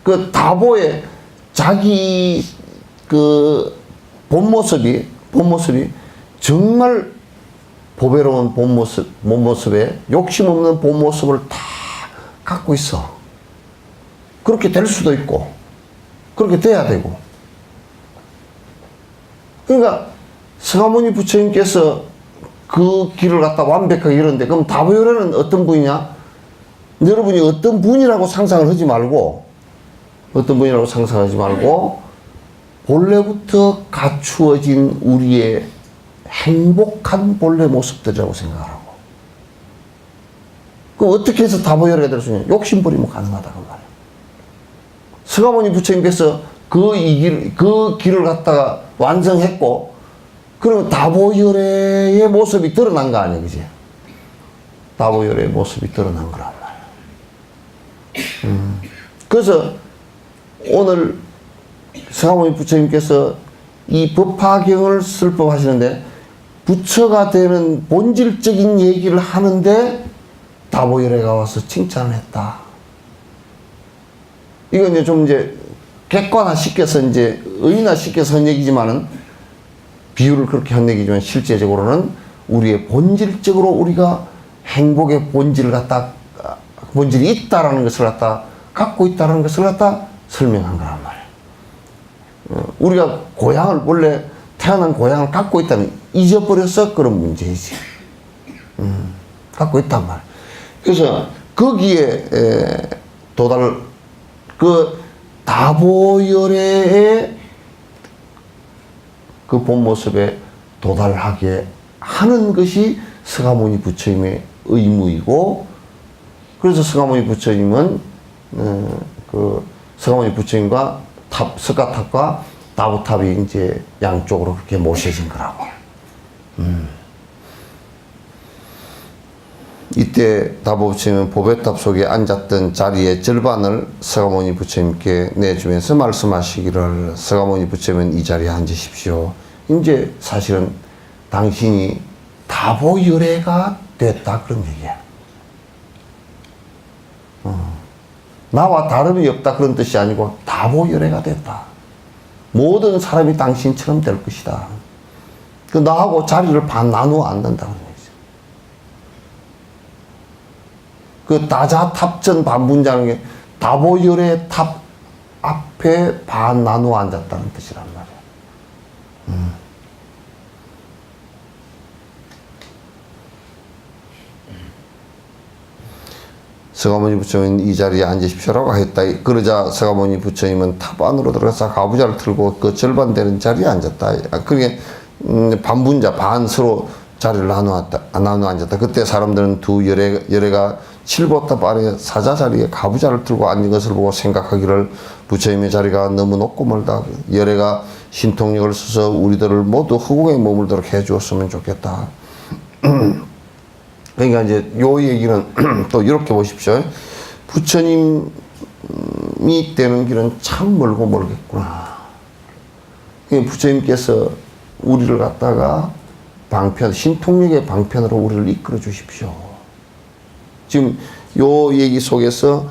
그 다보의 자기 그 본 모습이 정말 보배로운 본 모습에 욕심 없는 본 모습을 다 갖고 있어. 그렇게 될 수도 있고, 그렇게 돼야 되고. 그러니까 서가모니 부처님께서 그 길을 갖다 완벽하게 이뤘는데, 그럼 다보열에는 어떤 분이냐? 여러분이 어떤 분이라고 상상을 하지 말고, 본래부터 갖추어진 우리의 행복한 본래 모습들이라고 생각하라고. 그럼 어떻게 해서 다보열에 될 수 있냐? 욕심 버리면 가능하다고 말이에요. 서가모니 부처님께서 그 길을 갖다가 완성했고, 그러면 다보열의 모습이 드러난 거 아니에요, 그지? 다보열의 모습이 드러난 거란 말이에요. 그래서 오늘 서가모니 부처님께서 이 법화경을 설법하시는데 부처가 되는 본질적인 얘기를 하는데 다보열애가 와서 칭찬을 했다. 이건 이제 좀 객관화 시켜서 의인화 시켜서 한 얘기지만은 비유를 그렇게 한 얘기지만 실제적으로는 우리의 본질적으로 우리가 행복의 본질이 있다라는 것을 갖다 갖고 있다는 것을 갖다 설명한 거란 말이에요. 우리가 고향을 원래 태어난 고향을 갖고 있다는 잊어버려서 그런 문제이지. 갖고 있단 말이에요. 그래서 거기에 그 다보열애의 그 본 모습에 도달하게 하는 것이 서가모니 부처님의 의무이고, 그래서 서가모니 부처님은 그 서가모니 부처님과 석가탑과 다부탑이 이제 양쪽으로 그렇게 모셔진 거라고. 이때 다부부처님은 보배탑 속에 앉았던 자리의 절반을 서가모니 부처님께 내주면서 말씀하시기를, 서가모니 부처님은 이 자리에 앉으십시오. 이제 사실은 당신이 다보열애가 됐다, 그런 얘기야. 나와 다름이 없다, 그런 뜻이 아니고 다보열애가 됐다. 모든 사람이 당신처럼 될 것이다. 그 나하고 자리를 반 나누어 앉는다는 얘기죠. 그 다자탑전 반분자는 게 다보열애 탑 앞에 반 나누어 앉았다는 뜻이란 말이야. 서가모니 부처님은 이 자리에 앉으십시오라고 했다. 그러자 서가모니 부처님은 탑 안으로 들어가서 가부좌를 틀고 그 절반 되는 자리에 앉았다. 그게 반분자, 반 서로 자리를 나누어 앉았다. 그때 사람들은 두 열애가 칠보탑 안에 사자 자리에 가부좌를 틀고 앉은 것을 보고 생각하기를, 부처님의 자리가 너무 높고 멀다. 열애가 신통력을 써서 우리들을 모두 허공에 머물도록 해주었으면 좋겠다. 그러니까 이제 요 얘기는 또 이렇게 보십시오. 부처님이 되는 길은 참 멀고 멀겠구나. 부처님께서 우리를 갖다가 신통력의 방편으로 우리를 이끌어 주십시오. 지금 요 얘기 속에서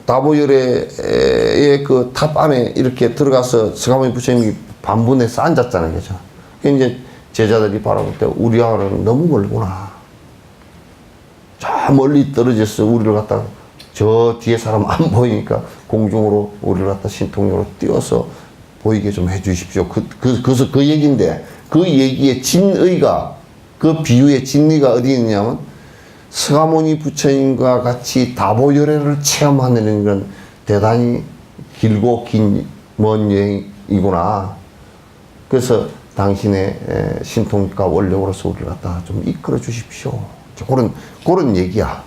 다보열애의 그 탑 안에 이렇게 들어가서 서가모니 부처님이 반분해서 앉았잖아요. 그죠? 이제 제자들이 바라볼 때 우리하고는 너무 멀구나. 저 멀리 떨어져서 우리를 갖다가 저 뒤에 사람 안 보이니까 공중으로 우리를 갖다 신통력으로 띄워서 보이게 좀 해 주십시오. 그래서 그 얘기인데, 그 얘기의 진의가, 그 비유의 진리가 어디 있냐면, 서가모니 부처님과 같이 다보열애를 체험하는 건 대단히 길고 먼 여행이구나. 그래서 당신의 신통과 원력으로서 우리를 갖다 좀 이끌어 주십시오. 그런 얘기야.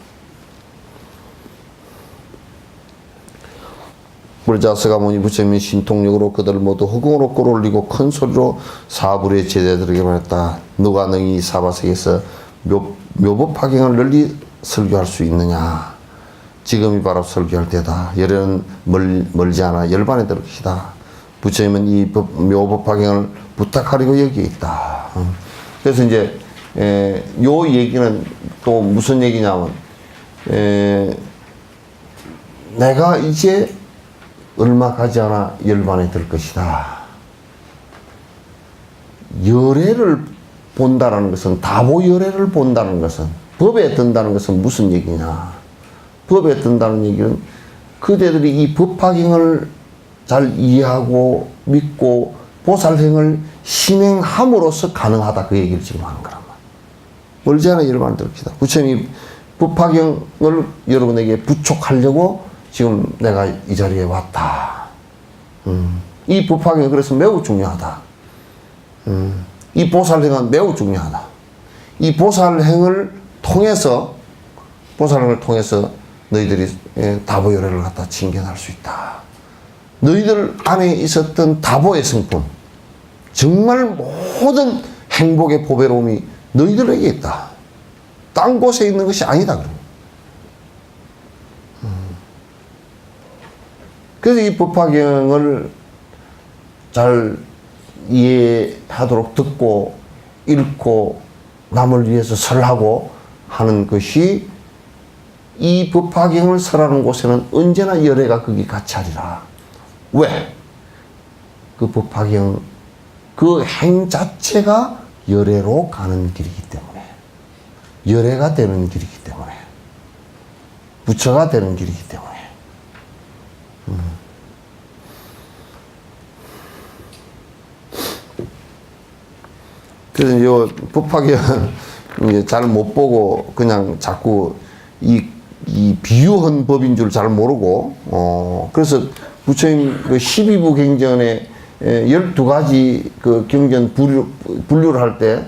그러자 서가모니 부처님이 신통력으로 그들을 모두 허공으로 끌어올리고 큰 소리로 사불의 제자들에게 말했다. 누가 능히 사바세계에서 묘법화경을 널리 설교할 수 있느냐. 지금이 바로 설교할 때다. 열애는 멀지 않아 열반에 들 것이다. 부처님은 이 묘법화경을 부탁하려고 여기에 있다. 그래서 이제 요 얘기는 또 무슨 얘기냐면, 내가 이제 얼마 가지 않아 열반에 들 것이다. 열애를 본다는 것은, 다보열애를 본다는 것은, 법에 든다는 것은 무슨 얘기냐. 법에 든다는 얘기는 그대들이 이 법화경을 잘 이해하고 믿고 보살행을 신행함으로써 가능하다, 그 얘기를 지금 하는 거란 말이야. 멀지 않아 열반에 들 것이다. 부처님이 법화경을 여러분에게 부촉하려고 지금 내가 이 자리에 왔다. 이 법화경이 그래서 매우 중요하다. 이 보살행은 매우 중요하다. 이 보살행을 통해서 너희들이 다보열애를 갖다 징견할 수 있다. 너희들 안에 있었던 다보의 성품, 정말 모든 행복의 보배로움이 너희들에게 있다. 딴 곳에 있는 것이 아니다. 그래서 이 법화경을 잘 이해하도록 듣고 읽고 남을 위해서 설하고 하는 것이, 이 법화경을 설하는 곳에는 언제나 열애가 거기 같이 하리라. 왜? 그 법화경, 그 행 자체가 열애로 가는 길이기 때문에, 열애가 되는 길이기 때문에, 부처가 되는 길이기 때문에. 그래서 요 법학위원 이제 잘 못 보고 그냥 자꾸 이 비유한 법인 줄 잘 모르고, 그래서 부처님 그 12부 경전에 12가지 그 경전 분류를 할 때,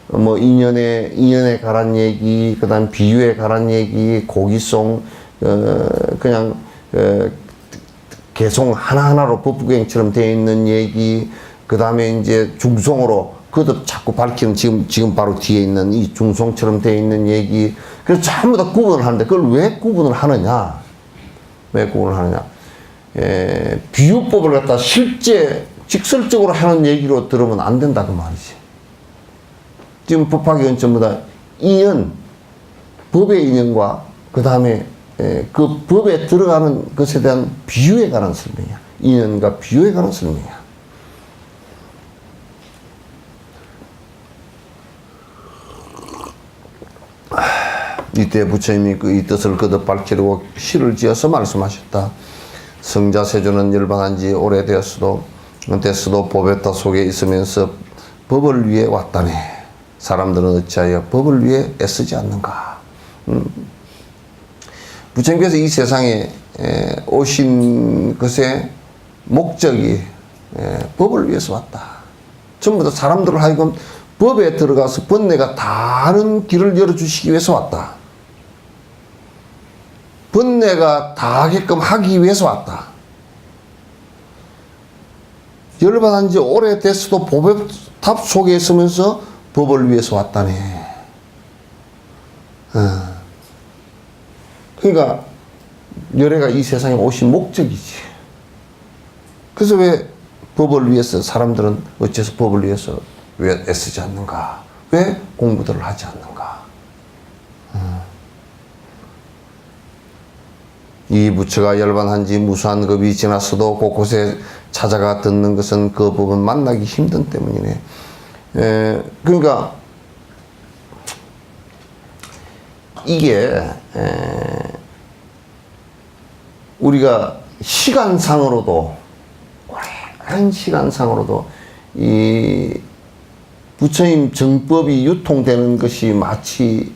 뭐 인연에 관한 얘기, 그 다음 비유에 관한 얘기, 고기송, 그냥, 개송 하나하나로 법부경처럼 되어 있는 얘기, 그 다음에 이제 중송으로 그것도 자꾸 밝히는 지금 바로 뒤에 있는 이 중송처럼 되어 있는 얘기. 그래서 전부 다 구분을 하는데 그걸 왜 구분을 하느냐? 왜 구분을 하느냐? 비유법을 갖다 실제 직설적으로 하는 얘기로 들으면 안 된다 그 말이지. 지금 법학위원 전부 다 인연, 법의 인연과 그 다음에 그 법에 들어가는 것에 대한 비유에 관한 설명이야. 인연과 비유에 관한 설명이야. 이때 부처님이 이 뜻을 거듭 밝히려고 시를 지어서 말씀하셨다. 성자세조는 열반한 지 오래되었어도 보베타 속에 있으면서 법을 위해 왔다네. 사람들은 어찌하여 법을 위해 애쓰지 않는가. 부처님께서 이 세상에 오신 것의 목적이 법을 위해서 왔다. 전부 다 사람들을 하여금 법에 들어가서 번뇌가 다른 길을 열어주시기 위해서 왔다. 번뇌가 다하게끔 하기 위해서 왔다. 열반한 지 오래됐어도 보배탑 속에 있으면서 법을 위해서 왔다네. 그러니까 열애가 이 세상에 오신 목적이지. 그래서 왜 법을 위해서 사람들은 어째서 법을 위해서 왜 애쓰지 않는가? 왜 공부들을 하지 않는가? 이 부처가 열반한 지 무수한 급이 지났어도 곳곳에 찾아가 듣는 것은 그 법은 만나기 힘든 때문이네. 그러니까 이게 우리가 시간상으로도 오랜 시간상으로도 이 부처님 정법이 유통되는 것이 마치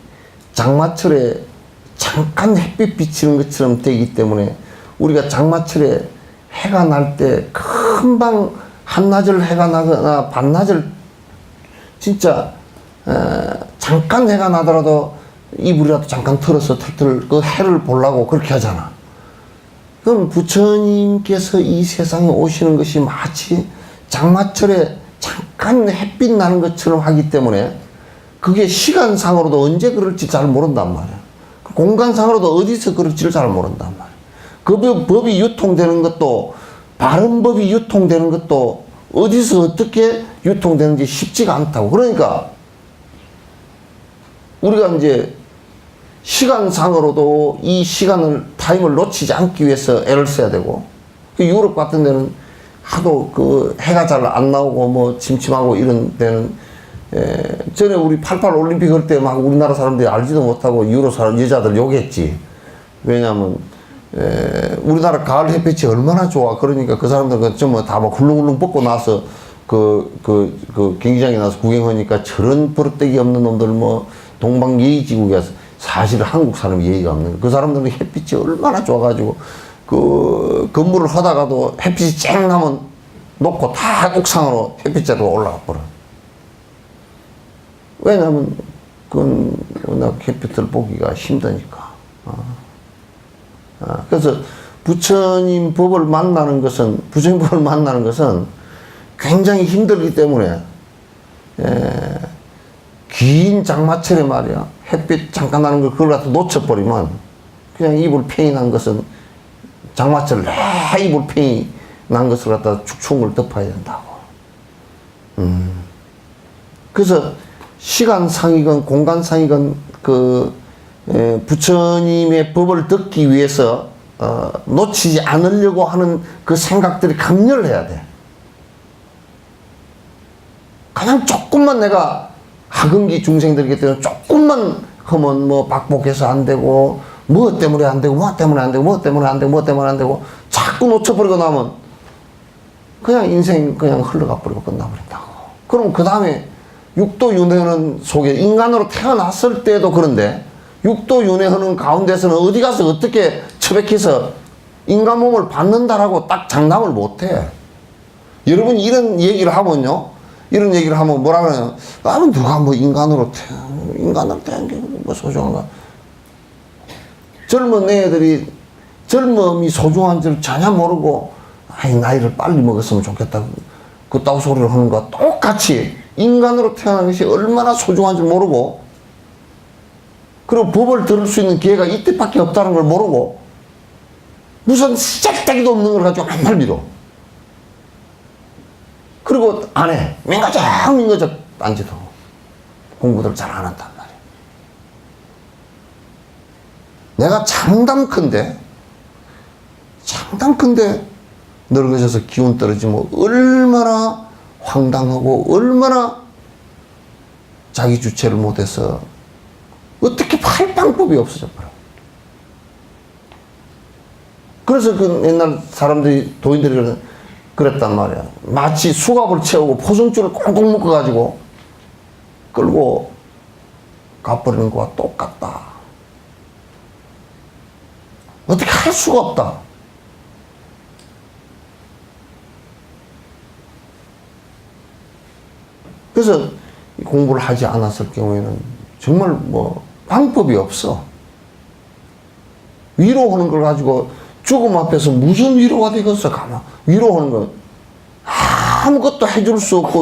장마철에 잠깐 햇빛 비치는 것처럼 되기 때문에 우리가 장마철에 해가 날 때 금방 한나절 해가 나거나 반나절 진짜 잠깐 해가 나더라도 이불이라도 잠깐 틀어서 털털 그 해를 보려고 그렇게 하잖아. 그럼 부처님께서 이 세상에 오시는 것이 마치 장마철에 잠깐 햇빛 나는 것처럼 하기 때문에 그게 시간상으로도 언제 그럴지 잘 모른단 말이야. 공간상으로도 어디서 그럴지를 잘 모른단 말이야. 그 법이 유통되는 것도 바른 법이 유통되는 것도 어디서 어떻게 유통되는지 쉽지가 않다고. 그러니까 우리가 이제 시간상으로도 이 시간을 타임을 놓치지 않기 위해서 애를 써야 되고, 유럽 같은 데는 하도 그 해가 잘 안 나오고 뭐 침침하고 이런 데는 전에 우리 88 올림픽 할 때 막 우리나라 사람들이 알지도 못하고 유럽 사람 여자들 욕했지. 왜냐하면 우리나라 가을 햇빛이 얼마나 좋아. 그러니까 그 사람들은 좀 다 막 훌렁훌렁 벗고 나서 그 경기장에 나서 구경하니까 저런 버릇되기 없는 놈들 뭐 동방 예의지국이어서 사실 한국 사람 예의가 없는 거야. 그 사람들은 햇빛이 얼마나 좋아가지고 그 건물을 하다가도 햇빛이 쨍 나면 놓고 다 옥상으로 햇빛자리로 올라가 버려. 왜냐면 그건 워낙 햇빛을 보기가 힘드니까. 그래서 부처님 법을 만나는 것은 굉장히 힘들기 때문에 긴 장마철에 말이야 햇빛 잠깐 나는 걸 그걸 갖다 놓쳐버리면 그냥 이불팽이 난 것은 장마철 내 이불팽이 난 것을 갖다 축충을 덮어야 된다고. 그래서 시간상이건 공간상이건 부처님의 법을 듣기 위해서 놓치지 않으려고 하는 그 생각들이 강렬해야 돼. 그냥 조금만 내가 하근기 중생들이기 때문에 조금만 하면 뭐 박복해서 안 되고 뭐 때문에 안 되고 뭐 때문에 안 되고 뭐 때문에 안 되고 뭐 때문에 안 되고 자꾸 자꾸 놓쳐버리고 나면 그냥 인생 그냥 흘러가 버리고 끝나버린다고. 그럼 그 다음에 육도윤회하는 속에 인간으로 태어났을 때도 그런데 육도윤회하는 가운데서는 어디 가서 어떻게 처박혀서 인간 몸을 받는다라고 딱 장담을 못해. 여러분이 이런 얘기를 하면요, 이런 얘기를 하면 뭐라 그러냐, 누가 뭐 인간으로 태어난 게 뭐 소중한가. 젊은 애들이 젊음이 소중한 줄 전혀 모르고 나이를 빨리 먹었으면 좋겠다 그따구 소리를 하는 거와 똑같이 인간으로 태어난 것이 얼마나 소중한 줄 모르고, 그리고 법을 들을 수 있는 기회가 이때밖에 없다는 걸 모르고 무슨 시작되기도 없는 걸 가지고 맨날 밀어. 그리고 안 해. 민거적 앉아도 공부들 잘 안 한단 말이야. 내가 장담컨대 늙어져서 기운 떨어지면 얼마나 황당하고 얼마나 자기 주체를 못해서 어떻게 할 방법이 없어져 버려. 그래서 그 옛날 사람들이, 도인들이 그랬단 말이야. 마치 수갑을 채우고 포승줄을 꽁꽁 묶어가지고 끌고 가버리는 거와 똑같다. 어떻게 할 수가 없다. 그래서 공부를 하지 않았을 경우에는 정말 뭐 방법이 없어. 위로하는 걸 가지고 죽음 앞에서 무슨 위로가 되겠어. 가만 위로하는 건 아무것도 해줄 수 없고,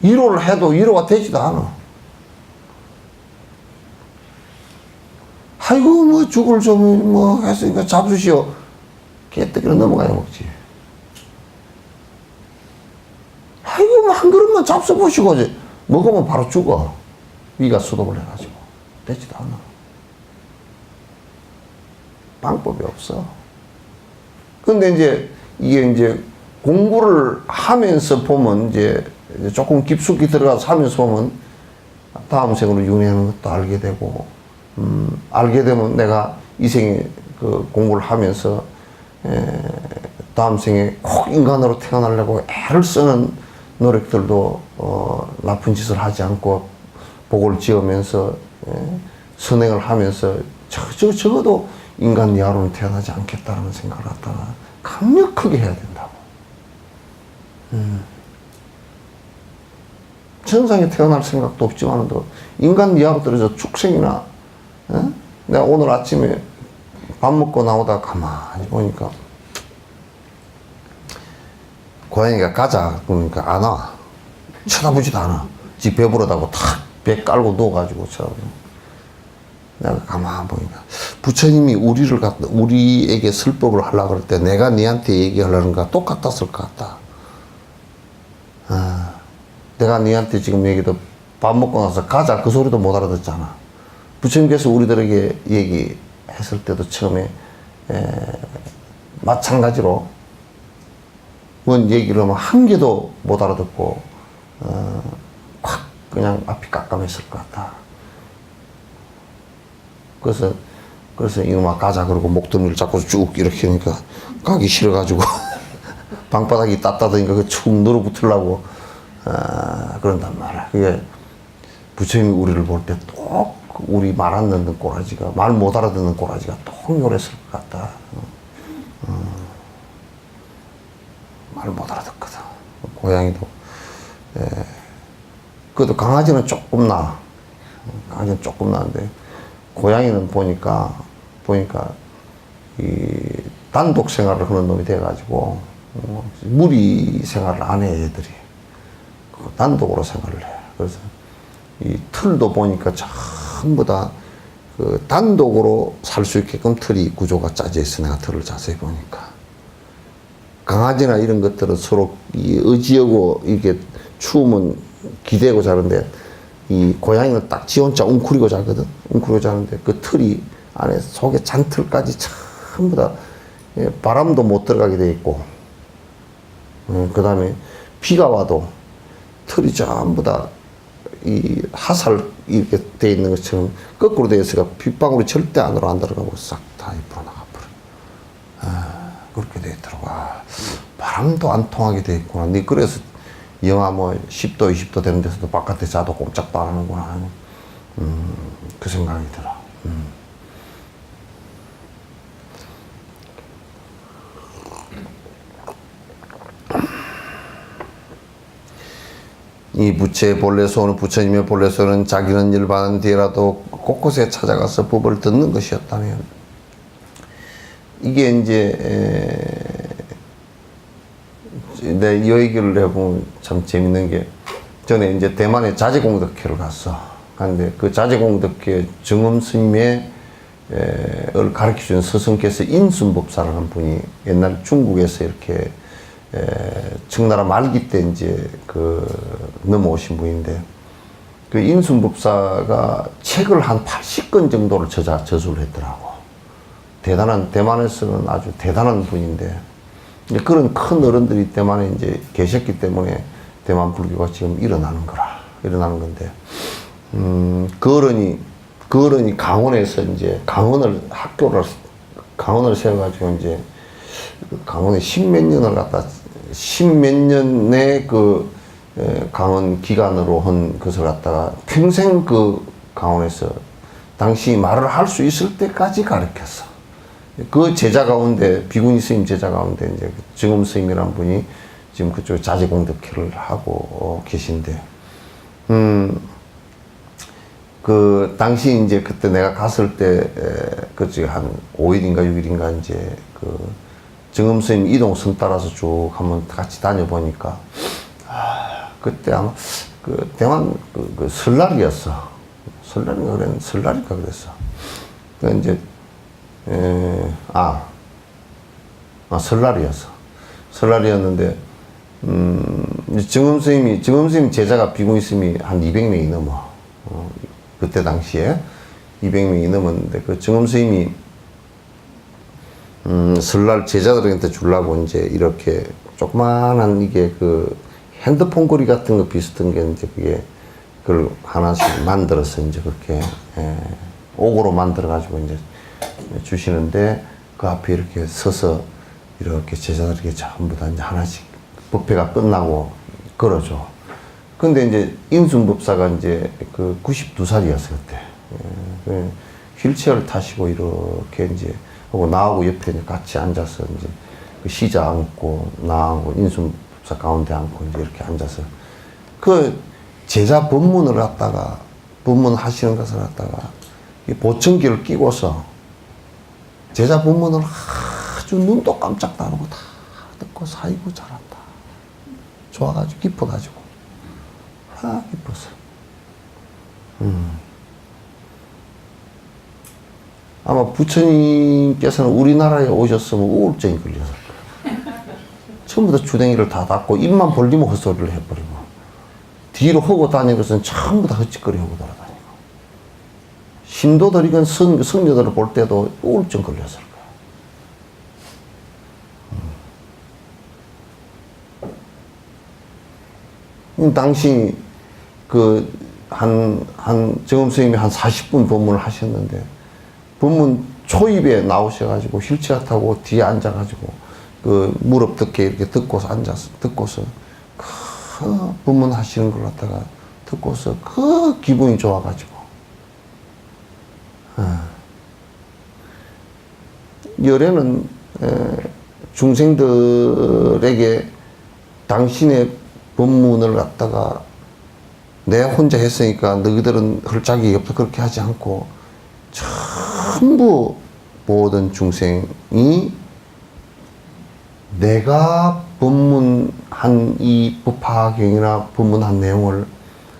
위로를 해도 위로가 되지도 않아. 아이고 뭐 죽을 좀 뭐 했으니까 잡수시오. 깨뜨기로 넘어가야 먹지. 아이고 뭐 한 그릇만 잡숴보시고 먹으면 바로 죽어. 위가 수독을 해가지고 되지도 않아. 방법이 없어. 근데 이제 이게 이제 공부를 하면서 보면 이제 조금 깊숙이 들어가서 하면서 보면 다음 생으로 윤회하는 것도 알게 되고, 알게 되면 내가 이 생에 그 공부를 하면서 다음 생에 꼭 인간으로 태어나려고 애를 쓰는 노력들도 나쁜 짓을 하지 않고 복을 지으면서 선행을 하면서 적어도 인간 이하로는 태어나지 않겠다는 생각을 갖다가 강력하게 해야 된다고. 천상에 태어날 생각도 없지만도 인간 이하로 떨어져 축생이나, 내가 오늘 아침에 밥 먹고 나오다 가만히 보니까 고양이가 가자 그러니까 안 와. 쳐다보지도 않아. 지 배부르다고 탁 배 깔고 누워가지고 쳐다보고. 내가 가만히 보니까 부처님이 우리에게 설법을 하려고 그럴 때 내가 니한테 얘기하려는 거랑 똑같았을 것 같다. 내가 니한테 지금 얘기도 밥 먹고 나서 가자 그 소리도 못 알아듣잖아. 부처님께서 우리들에게 얘기했을 때도 처음에 마찬가지로 뭔 얘기를 하면 한 개도 못 알아듣고 확 그냥 앞이 깜깜했을 것 같다. 그래서 이놈아 가자 그러고 목덜미를 잡고 쭉 이렇게 하니까 가기 싫어가지고 방바닥이 따뜻하니까 그 축 늘어붙으려고 그런단 말이야. 그게 부처님이 우리를 볼 때 또 우리 말 안 듣는 꼬라지가, 말 못 알아듣는 꼬라지가 또 요랬을 것 같다. 말 못 알아듣거든. 고양이도. 그래도 강아지는 조금 나. 강아지는 조금 나는데 고양이는 보니까 이 단독 생활을 하는 놈이 돼가지고 무리 생활을 안 해 애들이. 단독으로 생활을 해. 그래서 이 틀도 보니까 전부 다 그 단독으로 살 수 있게끔 틀이 구조가 짜져 있어. 내가 틀을 자세히 보니까. 강아지나 이런 것들은 서로 이 의지하고 이렇게 추우면 기대고 자는데 이 고양이는 딱 지 혼자 웅크리고 자거든. 웅크리고 자는데 그 틀이 안에 속에 잔틀까지 전부 다 바람도 못 들어가게 돼 있고, 그 다음에 비가 와도 틀이 전부 다 이 하살 이렇게 돼 있는 것처럼 거꾸로 돼 있으니까 빗방울이 절대 안으로 안 들어가고 싹 다 입으로 나가버려. 그렇게 돼 있더라고. 아, 바람도 안 통하게 돼 있구나. 니 그래서 영하 뭐 10도, 20도 되는 데서도 바깥에 자도 꼼짝도 안 하는구나. 그 생각이 들어. 이 부처의 본래소는 부처님의 본래소는 자기는 열반한 뒤라도 곳곳에 찾아가서 법을 듣는 것이었다면 이게 이제 내 이 얘기를 해보면 참 재밌는 게 전에 이제 대만에 자제공덕회를 갔어. 근데 그 자제공덕회 정음 스님의 을 가르쳐준 스승께서 인순법사라는 분이 옛날 중국에서 이렇게 청나라 말기 때 이제 넘어오신 분인데 그 인순법사가 책을 한 80권 정도를 저술을 했더라고. 대단한, 대만에서는 아주 대단한 분인데 이제 그런 큰 어른들이 대만에 이제 계셨기 때문에 대만 불교가 지금 일어나는 건데 그 어른이 강원에서 이제 강원을 세워가지고 이제 강원에 십몇 년의 강원 기간으로 한 것을 갖다가 평생 그 강원에서 당시 말을 할 수 있을 때까지 가르쳤어. 그 제자 가운데, 비구니 스님 제자 가운데 이제 정음 스님이라는 분이 지금 그쪽 자제공덕회를 하고 계신데, 그 당시 이제 그때 내가 갔을 때, 그치 한 5일인가 6일인가 이제 정음 스님 이동선 따라서 쭉 한번 같이 다녀보니까, 그때 아마 대만 설날이었어. 설날인가 그랬어. 이제 설날이었어. 설날이었는데, 정음 스님 제자가 비구니 스님이 한 200명이 넘어. 그때 당시에 200명이 넘었는데, 그 정음 스님이, 설날 제자들한테 주려고 이제 이렇게 조그만한 이게 핸드폰 거리 같은 거 비슷한 게 이제 그걸 하나씩 만들어서 이제 그렇게, 옥으로 만들어가지고 이제 주시는데 그 앞에 이렇게 서서 이렇게 제자들에게 전부 다 이제 하나씩 법회가 끝나고 걸어줘. 근데 이제 인순법사가 이제 92살이었어 그때. 휠체어를 타시고 이렇게 이제 하고 나하고 옆에 이제 같이 앉아서 이제 시자 앉고 나하고 인순법사 가운데 앉고 이제 이렇게 앉아서 제자 법문을 법문하시는 것을 갖다가 이 보청기를 끼고서 제자 법문을 아주 눈도 깜짝도 안 하고 다 듣고 아이고 잘한다. 좋아가지고 깊어가지고 깊었어. 아마 부처님께서는 우리나라에 오셨으면 우울증이 걸렸을 거예요. 전부 다 주댕이를 다 닫고 입만 벌리면 헛소리를 해버리고 뒤로 하고 다니는 것은 전부 다 헛짓거리 하고 돌아다니고 신도들이건 성녀들을 볼 때도 우울증 걸렸을 거예요. 당시 정음 스님이 한 40분 법문을 하셨는데 법문 초입에 나오셔가지고 휠체어 타고 뒤에 앉아가지고 무릎 덮개 이렇게 듣고서 법문 하시는 걸 갖다가 듣고서 기분이 좋아가지고 열애는 중생들에게 당신의 법문을 갖다가 내 혼자 했으니까 너희들은 할 자격이 없다 그렇게 하지 않고 전부 모든 중생이 내가 법문한 이 법화경이나 법문한 내용을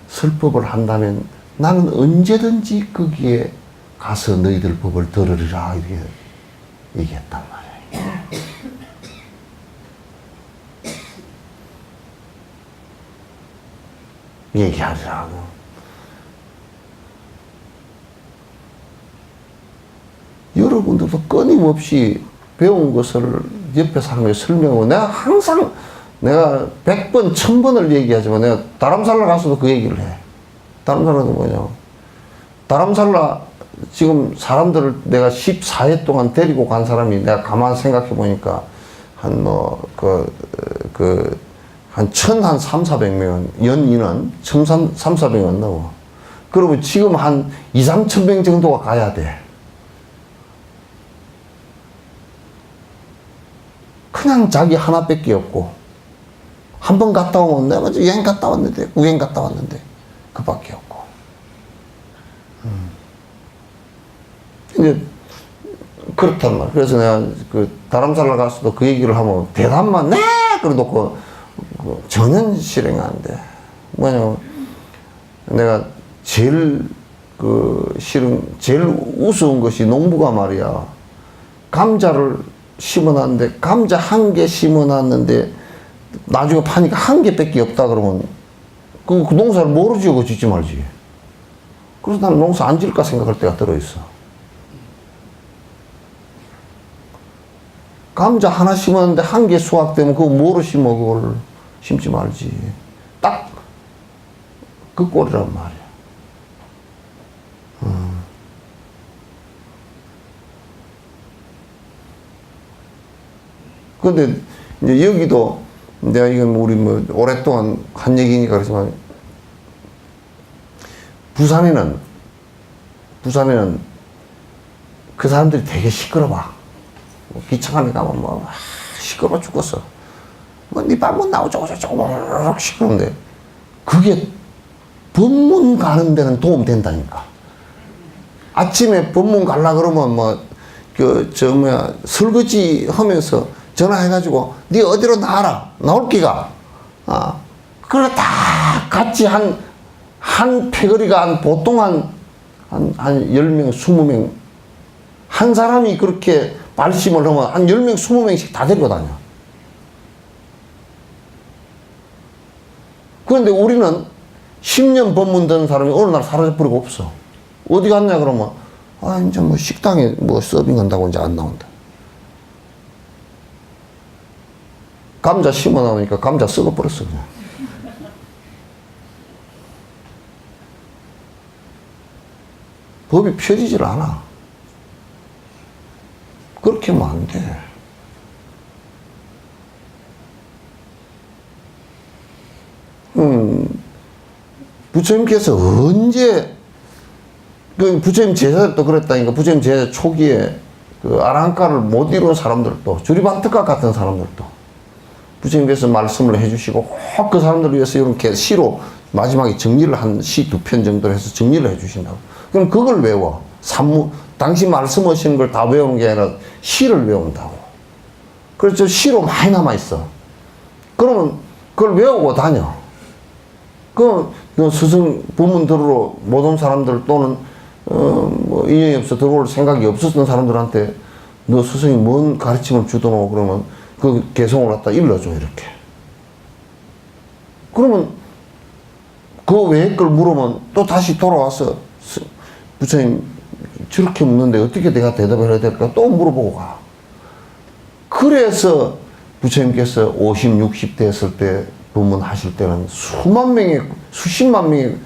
설법을 한다면 나는 언제든지 거기에 가서 너희들 법을 들으리라 이렇게 얘기했단 말이에요. 얘기하리라고. 여러분들도 끊임없이 배운 것을 옆에 사람에게 설명하고 내가 100번, 1000번을 얘기하지만 내가 다람살라 가서도 그 얘기를 해. 다람살라도 뭐냐. 다람살라 지금 사람들을 내가 14회 동안 데리고 간 사람이 내가 가만 생각해 보니까 한 한 3,400명, 연 인원 3,400명 넘어. 그러면 지금 한 2,3,000명 정도가 가야 돼. 그냥 자기 하나밖에 없고, 한 번 갔다 오면 내가 여행 갔다 왔는데, 우행 갔다 왔는데, 그밖에 없고. 이제, 그렇단 말이야. 그래서 내가 다람살라 가서도 그 얘기를 하면 대답만, 네! 그래 놓고, 전혀 실행 안 돼. 뭐냐면, 내가 제일 제일 우스운 것이 농부가 말이야. 감자를 심어놨는데, 감자 1개 심어놨는데, 나중에 파니까 1개밖에 없다 그러면, 그 농사를 뭐로 지어 짓지 말지. 그래서 나는 농사 안 지을까 생각할 때가 들어있어. 감자 하나 심었는데 1개 수확되면 그거 뭐로 심어, 그걸 심지 말지. 딱 그 꼴이란 말이야. 근데 이제 여기도 내가 이건 우리 오랫동안 한 얘기니까 그렇지만 부산에는 그 사람들이 되게 시끄러워. 기차관에 가면 시끄러워 죽겠어. 네 방문 나오죠, 저쩌고 시끄러운데 그게 법문 가는 데는 도움 된다니까. 아침에 법문 갈라 그러면 설거지 하면서 전화해가지고 네 어디로 나와라, 나올 기가. 그래 다 같이 한 패거리가 보통 한 10명, 20명 한 사람이 그렇게 말씀을 하면 한 10명, 20명씩 다 데리고 다녀. 그런데 우리는 10년 법문 듣는 사람이 어느 날 사라져버리고 없어. 어디 갔냐 그러면 이제 식당에 서빙 한다고 이제 안 나온다. 감자 심어 나오니까 감자 썩어버렸어 그냥. 법이 펴지질 않아. 그렇게 하면 안 돼. 부처님께서 언제, 부처님 제자들도 그랬다니까. 부처님 제자 초기에 아랑가를 못 이룬 사람들도, 주리반트가 같은 사람들도 부처님께서 말씀을 해주시고, 그 사람들을 위해서 이렇게 시로 마지막에 정리를 한 시 2편 정도로 해서 정리를 해주신다고. 그럼 그걸 외워. 당시 말씀하시는 걸 다 외우는 게 아니라 시를 외운다고. 그래서 시로 많이 남아있어. 그러면 그걸 외우고 다녀. 그럼 스승 법문 들으러 못 온 사람들 또는 인연이 없어 들어올 생각이 없었던 사람들한테 너 스승이 뭔 가르침을 주더노 그러면 그 개성을 갖다 일러줘 이렇게. 그러면 그 외의 걸 물으면 또 다시 돌아와서 부처님 저렇게 묻는데 어떻게 내가 대답을 해야 될까 또 물어보고 가. 그래서 부처님께서 50, 60 됐을 때 법문하실 때는 수십만 명의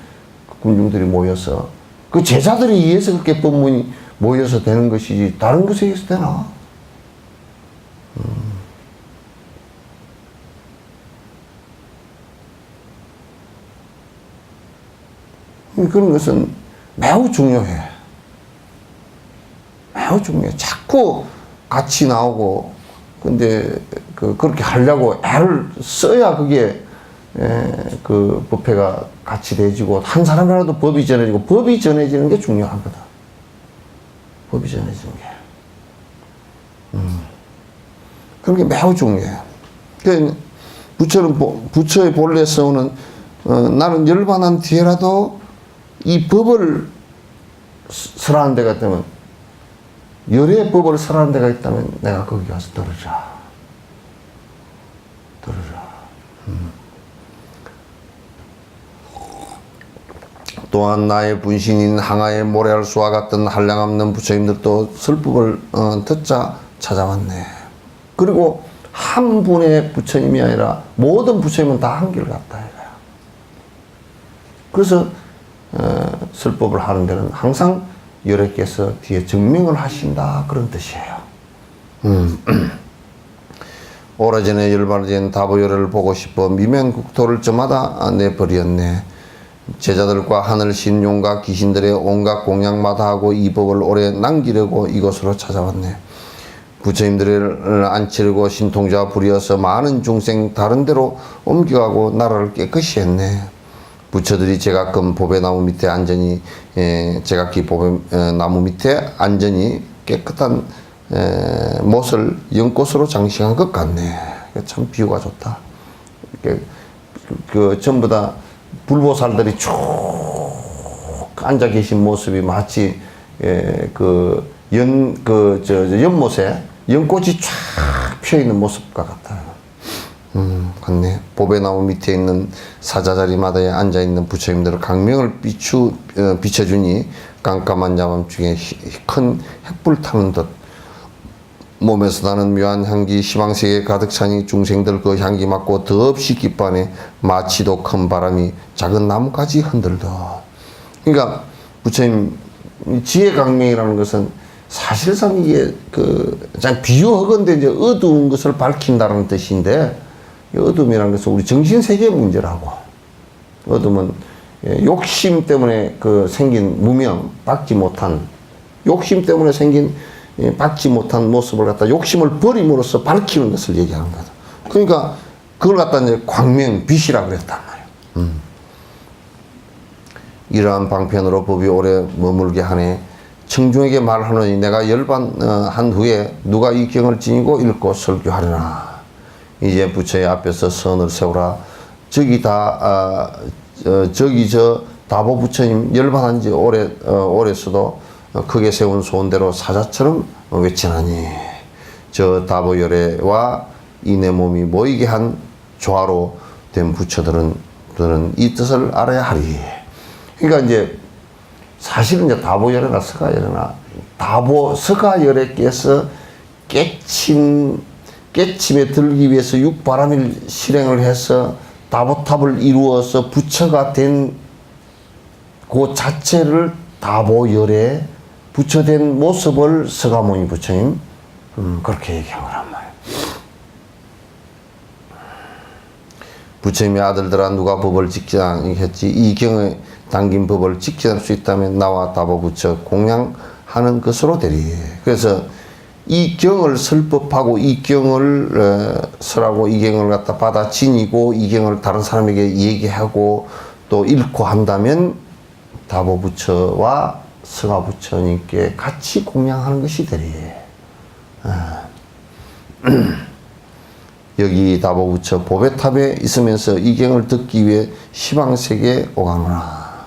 군중들이 모여서 그 제자들이 의해서 그렇게 법문이 모여서 되는 것이지 다른 것에 의해서 되나? 그런 것은 매우 중요해. 매우 중요해. 자꾸 같이 나오고, 근데 그렇게 하려고 애를 써야 그게 그 법회가 같이 되지고 한 사람이라도 법이 전해지고 법이 전해지는 게 중요하거든. 법이 전해지는 게. 그런 게 매우 중요해. 그러니까 부처의 본래 성은 나는 열반한 뒤에라도 이 법을 설하는 데가 있다면, 열의 법을 설하는 데가 있다면 내가 거기 가서 들으라. 또한 나의 분신인 항아의 모래알 수와 같은 한량없는 부처님들도 설법을 듣자 찾아왔네. 그리고 한 분의 부처님이 아니라 모든 부처님은 다 한길 같다 이거야. 그래서 설법을 하는 데는 항상 열애께서 뒤에 증명을 하신다 그런 뜻이에요. 오래전에 열반된 다보열을 보고 싶어 미면국토를 저마다 내버렸네. 제자들과 하늘 신용과 귀신들의 온갖 공양마다 하고 이 법을 오래 남기려고 이곳으로 찾아왔네. 부처님들을 안치르고 신통자 부리어서 많은 중생 다른 데로 옮겨가고 나라를 깨끗이 했네. 부처들이 제각금 보배나무 밑에 안전히 제각기 보배나무 밑에 안전히 깨끗한 못을 연꽃으로 장식한 것 같네. 참 비유가 좋다. 전부 다 불보살들이 쭉 앉아 계신 모습이 마치 연못에 연꽃이 쫙 펴 있는 모습과 같아요. 같네. 보배나무 밑에 있는 사자자리마다에 앉아 있는 부처님들을 강명을 비춰주니 깜깜한 야밤중에 큰 햇불 타는 듯 몸에서 나는 묘한 향기 시방세계에 가득 차니 중생들 그 향기 맡고 더없이 기뻐하네. 마치도 큰 바람이 작은 나무까지 흔들더. 그러니까 부처님 지혜 강명이라는 것은 사실상 이게 비유하건대 이제 어두운 것을 밝힌다는 뜻인데, 어둠이라는 것은 우리 정신세계의 문제라고. 어둠은 욕심 때문에 생긴 무명, 받지 못한, 욕심 때문에 생긴 받지 못한 모습을 갖다 욕심을 버림으로써 밝히는 것을 얘기하는 거다. 그러니까 그걸 갖다 이제 광명, 빛이라 그랬단 말이에요. 이러한 방편으로 법이 오래 머물게 하네. 청중에게 말하노니 내가 열반한 후에 누가 이 경을 지니고 읽고 설교하려나. 이제 부처의 앞에서 선을 세우라. 저기 다보 부처님 열반한 지 오래서도 크게 세운 소원대로 사자처럼 외치나니 저 다보열애와 이 내 몸이 모이게 한 조화로 된 부처들은 이 뜻을 알아야 하리. 그러니까 이제 사실은 이제 다보열애나 서가열애나 서가열애께서 깨침에 들기 위해서 육바람일 실행을 해서 다보탑을 이루어서 부처가 된 그 자체를 다보열애 부처된 모습을 서가모니 부처님 그렇게 얘기한 거란 말이에요. 부처님의 아들들아 누가 법을 지키지 않겠지. 이 경에 담긴 법을 지키지 않을 수 있다면 나와 다보부처 공양하는 것으로 되리. 그래서 이 경을 설법하고 이 경을 설하고 이 경을 갖다 받아 지니고 이 경을 다른 사람에게 얘기하고 또 읽고 한다면 다보부처와 서가부처님께 같이 공양하는 것이 되리. 여기 다보부처 보배탑에 있으면서 이 경을 듣기 위해 시방세계에 오가노라.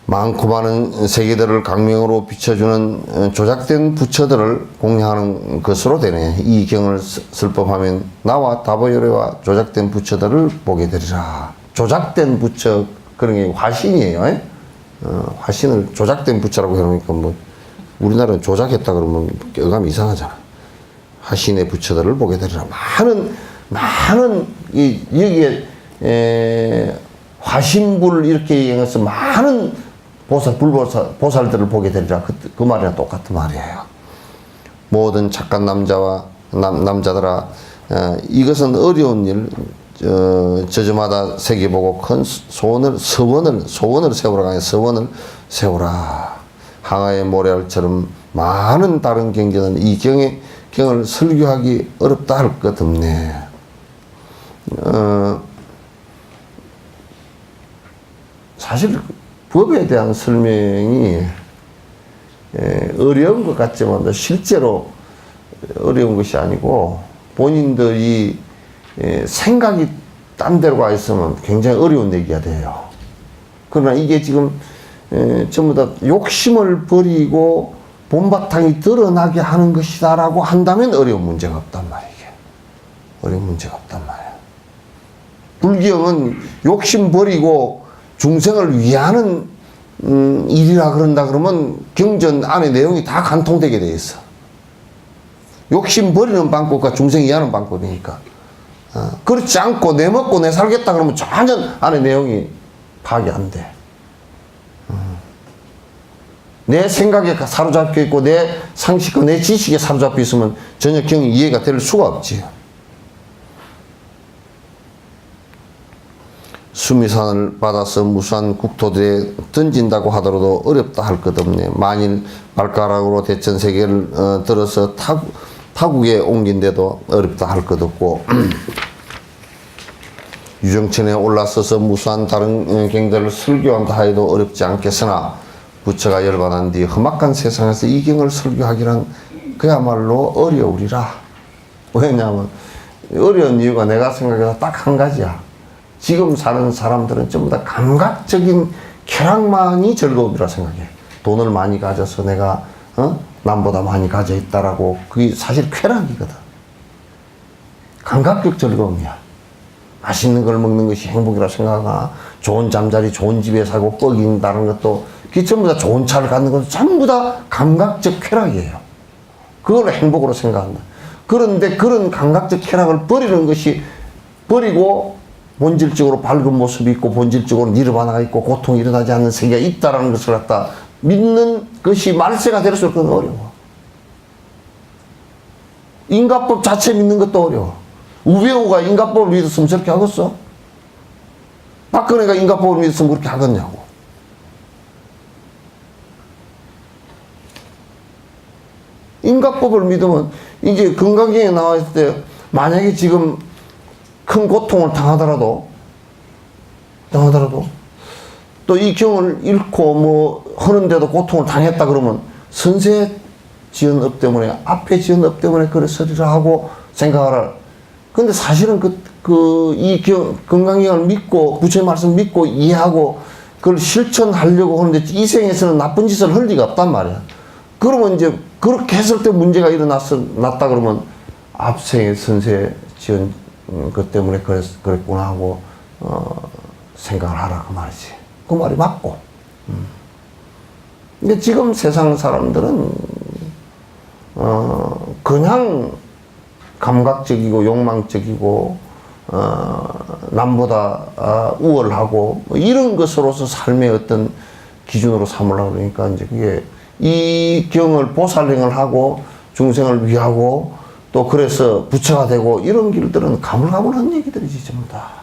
많고 많은 세계들을 강명으로 비춰주는 조작된 부처들을 공양하는 것으로 되네. 이 경을 설법하면 나와 다보열애와 조작된 부처들을 보게 되리라. 조작된 부처, 그런 게 화신이에요. 화신을 조작된 부처라고 해놓으니까 뭐 우리나라는 조작했다 그러면 어감이 이상하잖아. 화신의 부처들을 보게 되리라. 많은 여기에 화신불 이렇게 얘기해서 많은 보살들을 보게 되리라. 그 말이랑 똑같은 말이에요. 모든 착한 남자들아, 이것은 어려운 일. 저저마다 새겨보고 큰 소원을 세우라. 서원을 세우라. 항아의 모래알처럼 많은 다른 경전은 이 경을 설교하기 어렵다 할 것 없네. 사실 법에 대한 설명이 어려운 것 같지만 실제로 어려운 것이 아니고 본인들이 생각이 딴 데로 가 있으면 굉장히 어려운 얘기가 돼요. 그러나 이게 지금 전부 다 욕심을 버리고 본바탕이 드러나게 하는 것이다라고 한다면 어려운 문제가 없단 말이에요. 어려운 문제가 없단 말이에요. 불경은 욕심 버리고 중생을 위하는 일이라 그런다 그러면 경전 안에 내용이 다 간통되게 돼 있어. 욕심 버리는 방법과 중생 위하는 방법이니까. 그렇지 않고 내 먹고 내 살겠다 그러면 전혀 안에 내용이 파악이 안 돼. 내 생각에 사로잡혀 있고 내 상식과 내 지식에 사로잡혀 있으면 전혀 경이 이해가 될 수가 없지. 수미산을 받아서 무수한 국토들에 던진다고 하더라도 어렵다 할 것 없네. 만일 발가락으로 대천세계를 들어서 타국에 옮긴데도 어렵다 할 것 없고 유정천에 올라서서 무수한 다른 경들을 설교한다 해도 어렵지 않겠으나 부처가 열반한 뒤 험악한 세상에서 이 경을 설교하기란 그야말로 어려우리라. 왜냐하면 어려운 이유가 내가 생각해서 딱 한 가지야. 지금 사는 사람들은 전부 다 감각적인 쾌락만이 즐거움이라 생각해. 돈을 많이 가져서 내가 남보다 많이 가져 있다라고 그게 사실 쾌락이거든. 감각적 즐거움이야. 맛있는 걸 먹는 것이 행복이라 생각하거나 좋은 잠자리 좋은 집에 살고 뻐긴다는 것도 그게 전부 다 좋은 차를 갖는 것도 전부 다 감각적 쾌락이에요. 그걸 행복으로 생각한다. 그런데 그런 감각적 쾌락을 버리는 것이 버리고 본질적으로 밝은 모습이 있고 본질적으로 니르바나가 있고 고통이 일어나지 않는 세계가 있다는 것을 갖다 믿는 것이 말세가 될수록 그건 어려워. 인과법 자체 믿는 것도 어려워. 우병우가 인과법을 믿었으면 저렇게 하겠어? 박근혜가 인과법을 믿었으면 그렇게 하겠냐고. 인과법을 믿으면 이제 건강경에 나와 있을 때 만약에 지금 큰 고통을 당하더라도 또 이 경을 잃고 뭐 하는데도 고통을 당했다 그러면 선세 지은 업 때문에 앞에 지은 업 때문에 그랬으리라 하고 생각하라. 근데 사실은 이 건강경을 믿고 부처의 말씀 믿고 이해하고 그걸 실천하려고 하는데 이 생에서는 나쁜 짓을 할 리가 없단 말이야. 그러면 이제 그렇게 했을 때 문제가 났다 그러면 앞생에 선세 지은 그 때문에 그랬구나 하고 생각을 하라 그 말이지. 그 말이 맞고. 근데 지금 세상 사람들은 그냥 감각적이고 욕망적이고 남보다 우월하고 뭐 이런 것으로서 삶의 어떤 기준으로 삼으려고 그러니까 이제 그게 이 경을 보살행을 하고 중생을 위하고 또 그래서 부처가 되고 이런 길들은 가물가물한 얘기들이지 전부 다.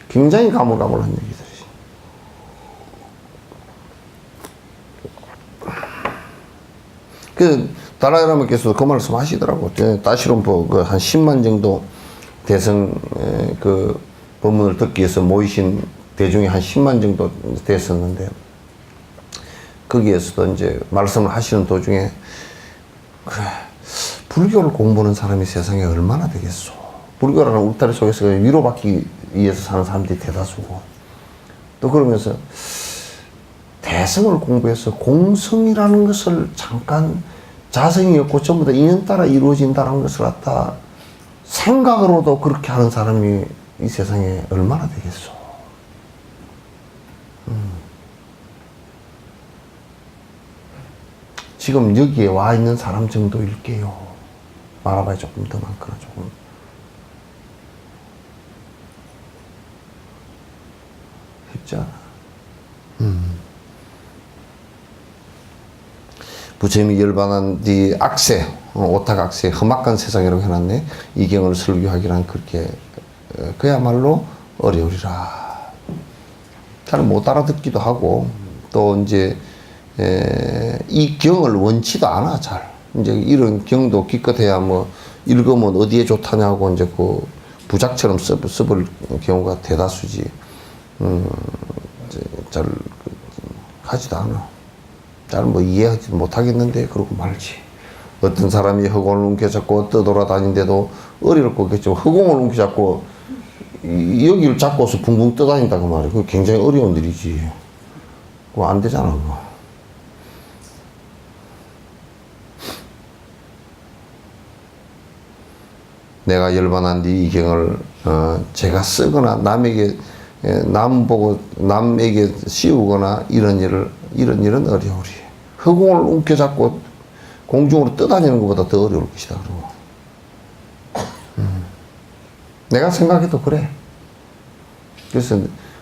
굉장히 가물가물한 얘기들이지. 그 달라이라마께서 그 말씀 하시더라고. 다시론포 한 10만 정도 대성 그 법문을 듣기 위해서 모이신 대중이 한 10만 정도 됐었는데 거기에서도 이제 말씀을 하시는 도중에 그래, 불교를 공부하는 사람이 세상에 얼마나 되겠소. 불교라는 울타리 속에서 위로받기 위해서 사는 사람들이 대다수고 또 그러면서 대성을 공부해서 공성이라는 것을 잠깐 자성이 없고 전부 다 인연 따라 이루어진다는 것을 갖다 생각으로도 그렇게 하는 사람이 이 세상에 얼마나 되겠소. 지금 여기에 와 있는 사람 정도일게요. 말아봐야 조금 더 많거나 조금. 쉽지 않아. 부처님이 열반한 뒤 악세, 오탁 악세, 험악한 세상이라고 해놨네. 이 경을 설교하기란 그렇게 그야말로 어려우리라. 잘 못 알아듣기도 하고 또 이제 이 경을 원치도 않아 잘. 이제 이런 경도 기껏해야 뭐 읽으면 어디에 좋다냐고 이제 그 부작처럼 써볼 경우가 대다수지. 잘 하지도 않아. 잘 뭐 이해하지 못하겠는데 그러고 말지. 어떤 사람이 허공을 움켜잡고 떠돌아다니는데도 어리럽고 그겠죠. 허공을 움켜잡고 여기를 잡고서 붕붕 떠다닌다 그 말이야. 그거 굉장히 어려운 일이지. 그거 안 되잖아 그거. 내가 열반한 뒤 이 경을 제가 쓰거나 남에게 씌우거나 이런 일은 어려우리. 허공을 움켜잡고 공중으로 떠다니는 것보다 더 어려울 것이다. 그러고. 내가 생각해도 그래. 그래서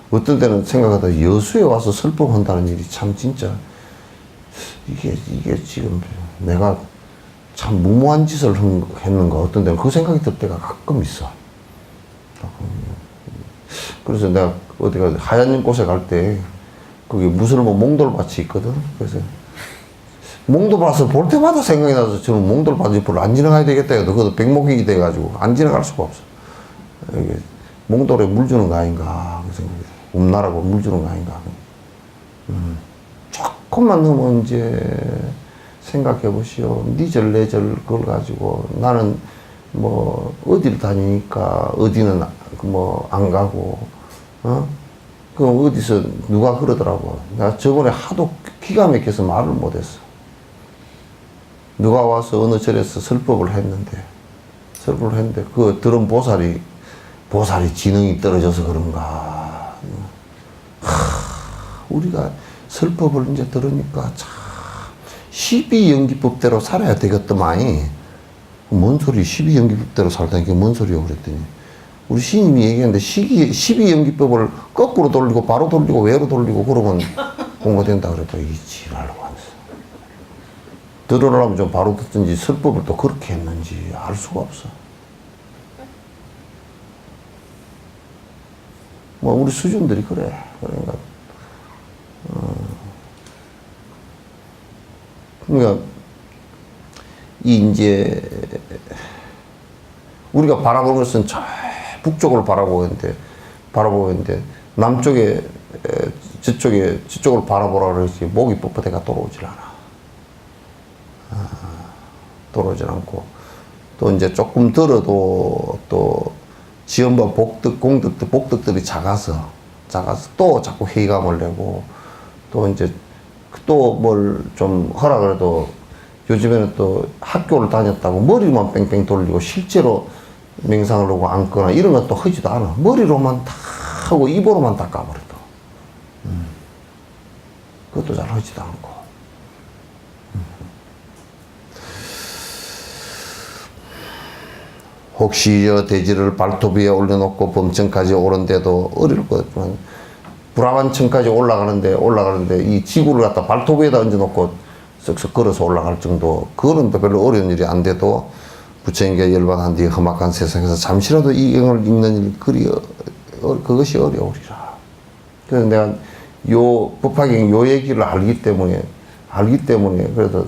어떤 때는 생각하다 여수에 와서 설법한다는 일이 참 진짜 이게 지금 내가 참 무모한 짓을 했는가 어떤 때는 그 생각이 들 때가 가끔 있어. 그래서 내가 어디가 하얀 곳에 갈 때 거기 무슨 뭐 몽돌밭이 있거든. 그래서 몽돌밭을 볼 때마다 생각이 나서 저는 몽돌밭 옆으로 안 지나가야 되겠다 해도 그것도 백목이 돼가지고 안 지나갈 수가 없어. 이게 몽돌에 물 주는 거 아닌가 그 생각이 들어요. 음나라고 물 주는 거 아닌가. 조금만 넘으면 이제 생각해 보시오. 니절 내절 그걸 가지고 나는 뭐 어디를 다니니까 어디는 뭐 안 가고 그럼 어디서 누가 그러더라고. 내가 저번에 하도 기가 막혀서 말을 못했어. 누가 와서 어느 절에서 설법을 했는데 그 들은 보살이 지능이 떨어져서 그런가. 우리가 설법을 이제 들으니까 참 12연기법대로 살아야 되겠더만이. 뭔 소리 12연기법대로 살다니까 뭔 소리야 그랬더니 우리 스님이 얘기하는데 12연기법을 거꾸로 돌리고 바로 돌리고 외로 돌리고 그러면 공부된다 그랬더니 이 지랄하고 앉았어. 들으려면 좀 바로 듣든지 설법을 또 그렇게 했는지 알 수가 없어. 뭐 우리 수준들이 그래. 그러니까 이제 우리가 바라보는 것은 저 북쪽으로 바라보고 있는데 남쪽에 저쪽으로 바라보라 그러지 목이 뻣뻣해가 돌아오질 않아. 돌아오질 않고 또 이제 조금 들어도 또 지연바 복덕들이 작아서 또 자꾸 회의감을 내고 또 이제 또 뭘 좀 하라 그래도 요즘에는 또 학교를 다녔다고 머리만 뺑뺑 돌리고 실제로 명상을 하고 앉거나 이런 것도 하지도 않아. 머리로만 다 하고 입으로만 다 까버려. 그것도 잘 하지도 않고. 혹시 저 돼지를 발톱 위에 올려놓고 범천까지 오른데도 어려울 것 같지만 불암천까지 올라가는데 이 지구를 갖다 발톱 위에다 얹어놓고 쓱쓱 걸어서 올라갈 정도 그거는 별로 어려운 일이 안 돼도 부처님께 열반한 뒤 험악한 세상에서 잠시라도 이 경을 읽는 일 그것이 어려우리라. 그래서 내가 요 법화경 요 얘기를 알기 때문에 그래도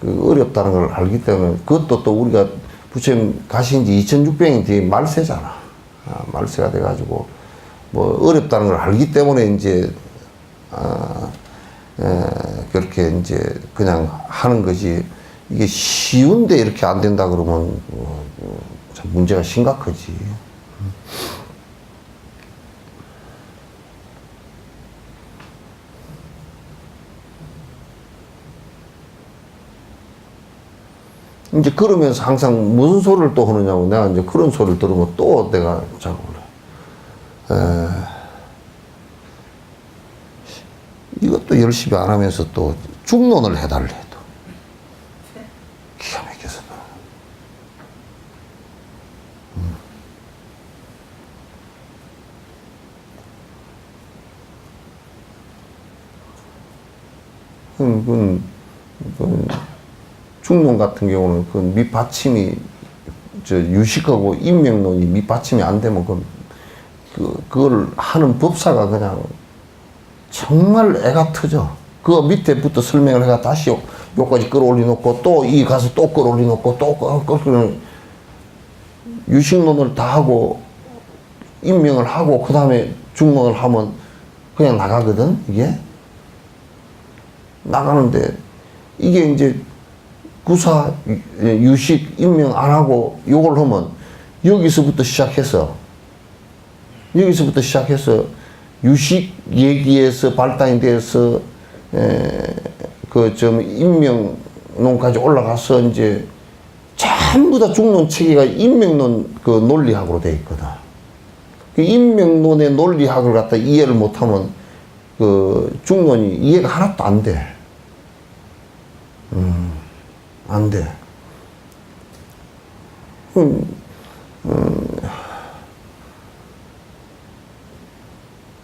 그 어렵다는 걸 알기 때문에 그것도 또 우리가 부처님 가신 지 2600년 뒤에 말세잖아. 말세가 돼가지고 뭐 어렵다는 걸 알기 때문에 이제 그렇게 이제 그냥 하는 거지. 이게 쉬운데 이렇게 안 된다 그러면 참 문제가 심각하지. 이제 그러면서 항상 무슨 소리를 또 하느냐고 내가 이제 그런 소리를 들으면 또 내가 자꾸 그래. 이것도 열심히 안 하면서 또 중론을 해달래 또. 기가 막혀서. 그건 중론 같은 경우는 그 밑받침이 유식하고 인명론이 밑받침이 안 되면 그걸 하는 법사가 그냥 정말 애가 터져. 그 밑에부터 설명을 해가 다시 요까지 끌어올려놓고 또 이 가서 또 끌어올려놓고 또 끌어올려 유식론을 다 하고 인명을 하고 그 다음에 중론을 하면 그냥 나가거든. 이게 나가는데 이게 이제 구사 유식 인명 안 하고 요걸 하면 여기서부터 시작해서 유식 얘기에서 발단이 돼서 그 좀 인명론까지 올라가서 이제 전부 다 중론 체계가 인명론 그 논리학으로 돼 있거든. 그 인명론의 논리학을 갖다 이해를 못하면 그 중론이 이해가 하나도 안 돼. 안 돼.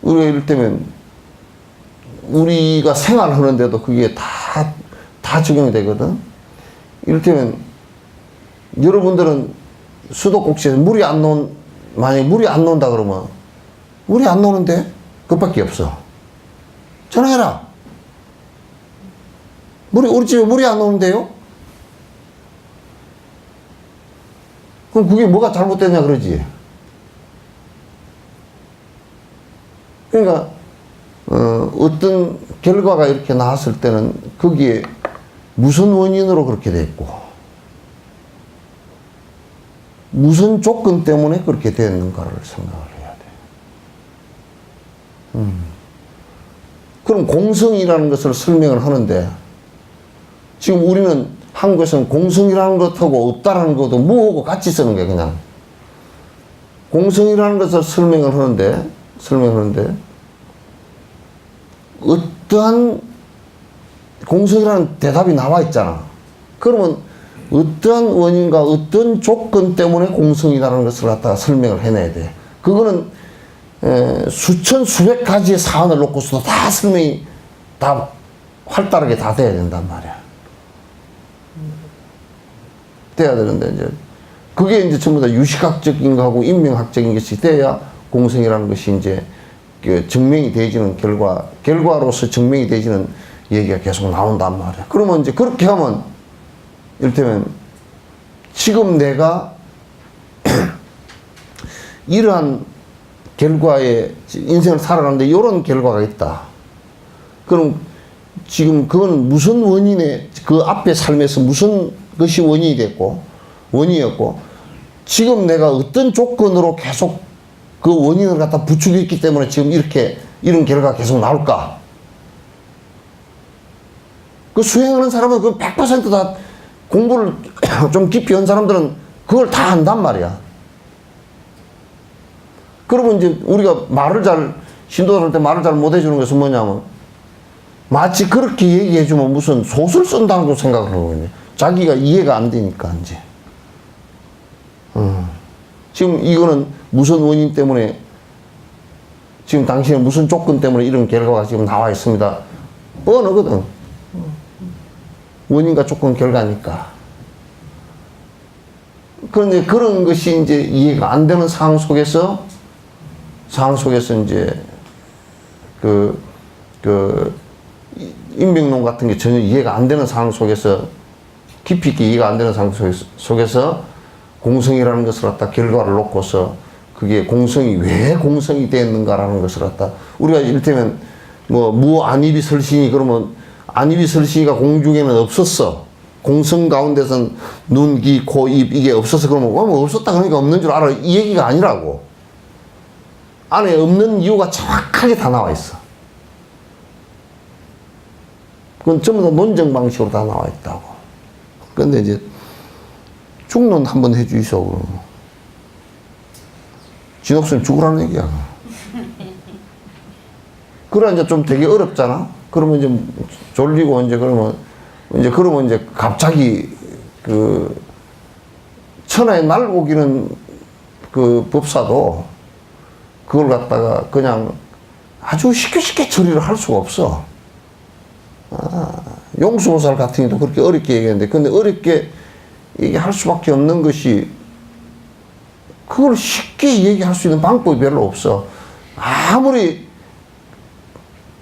우리가 이를테면 우리가 생활하는데도 그게 다 적용이 되거든. 이를테면 여러분들은 수도꼭지에서 만약에 물이 안 나온다 그러면 물이 안 나오는데 그것밖에 없어. 전화해라. 우리 집에 물이 안 나오는데요? 그럼 그게 뭐가 잘못됐냐 그러지. 그러니까 어떤 결과가 이렇게 나왔을 때는 거기에 무슨 원인으로 그렇게 됐고 무슨 조건 때문에 그렇게 됐는가를 생각을 해야 돼. 그럼 공성이라는 것을 설명을 하는데 지금 우리는 한국에서는 공성이라는 것하고 없다라는 것도 뭐하고 같이 쓰는 거야 그냥. 공성이라는 것을 설명을 하는데 어떠한 공성이라는 대답이 나와 있잖아. 그러면 어떠한 원인과 어떤 조건 때문에 공성이라는 것을 갖다가 설명을 해내야 돼. 그거는 수천 수백 가지의 사안을 놓고서도 다 설명이 다 활달하게 다 돼야 된단 말이야. 돼야 되는데 이제 그게 이제 전부 다 유식학적인 거하고 인명학적인 것이 돼야 공성이라는 것이 이제 증명이 되지는 결과로서 증명이 되지는 얘기가 계속 나온단 말이야. 그러면 이제 그렇게 하면 이를테면 지금 내가 이러한 결과에 인생을 살아가는데 이런 결과가 있다. 그럼 지금 그건 무슨 원인에 그 앞에 삶에서 무슨 것이 원인이었고 지금 내가 어떤 조건으로 계속 그 원인을 갖다 부추겼기 때문에 지금 이런 결과가 계속 나올까? 그 수행하는 사람은 그 100%다 공부를 좀 깊이 한 사람들은 그걸 다 안단 말이야. 그러면 이제 우리가 신도할 때 말을 잘 못해주는 것은 뭐냐면 마치 그렇게 얘기해주면 무슨 소설 쓴다고 생각을 하거든요. 자기가 이해가 안 되니까 이제. 지금 이거는 무슨 원인 때문에 지금 당신은 무슨 조건 때문에 이런 결과가 지금 나와 있습니다. 뻔하거든. 원인과 조건 결과니까. 그런데 그런 것이 이제 이해가 안 되는 상황 속에서 이제 인명론 같은 게 전혀 이해가 안 되는 상황 속에서 깊이 있게 이해가 안 되는 상황 속에서 공성이라는 것을 갖다 결과를 놓고서 그게 공성이 왜 공성이 되었는가라는 것을 갖다 우리가 이를테면 무안입이 설신이 그러면 안입이 설신이가 공중에는 없었어. 공성 가운데선 눈, 귀, 코, 입 이게 없어서 그러면 없었다 그러니까 없는 줄 알아. 이 얘기가 아니라고. 안에 없는 이유가 정확하게 다 나와 있어. 그건 전부 다 논증 방식으로 다 나와 있다고. 그런데 이제 중론 한번 해주이소. 그러면. 진옥선 죽으라는 얘기야. 그래, 이제 좀 되게 어렵잖아? 그러면 이제 졸리고, 그러면 이제 갑자기 천하의 날고기는 법사도 그걸 갖다가 그냥 아주 쉽게 처리를 할 수가 없어. 용수보살 같은 경우도 그렇게 어렵게 얘기했는데, 근데 어렵게 얘기할 수밖에 없는 것이 그걸 쉽게 얘기할 수 있는 방법이 별로 없어. 아무리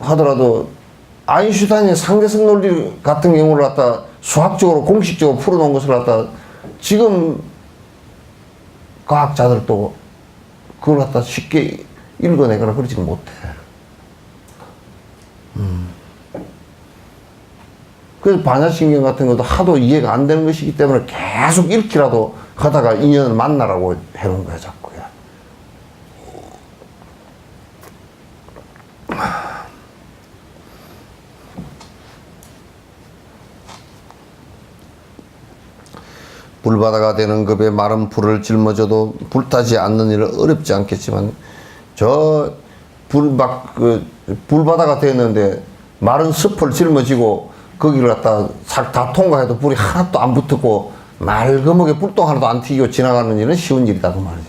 하더라도 아인슈타인의 상대성 논리 같은 경우를 갖다 수학적으로 공식적으로 풀어놓은 것을 갖다 지금 과학자들도 그걸 갖다 쉽게 읽어내거나 그러지는 못해. 그래서 반야신경 같은 것도 하도 이해가 안 되는 것이기 때문에 계속 읽기라도 하다가 인연을 만나라고 해놓은 거야, 자꾸야. 불바다가 되는 급에 마른 불을 짊어져도 불타지 않는 일은 어렵지 않겠지만 불바다가 되는데 마른 숲을 짊어지고 거기를 갖다 다 통과해도 불이 하나도 안 붙었고 말끔하게 불똥 하나도 안 튀기고 지나가는 일은 쉬운 일이다 그 말이지.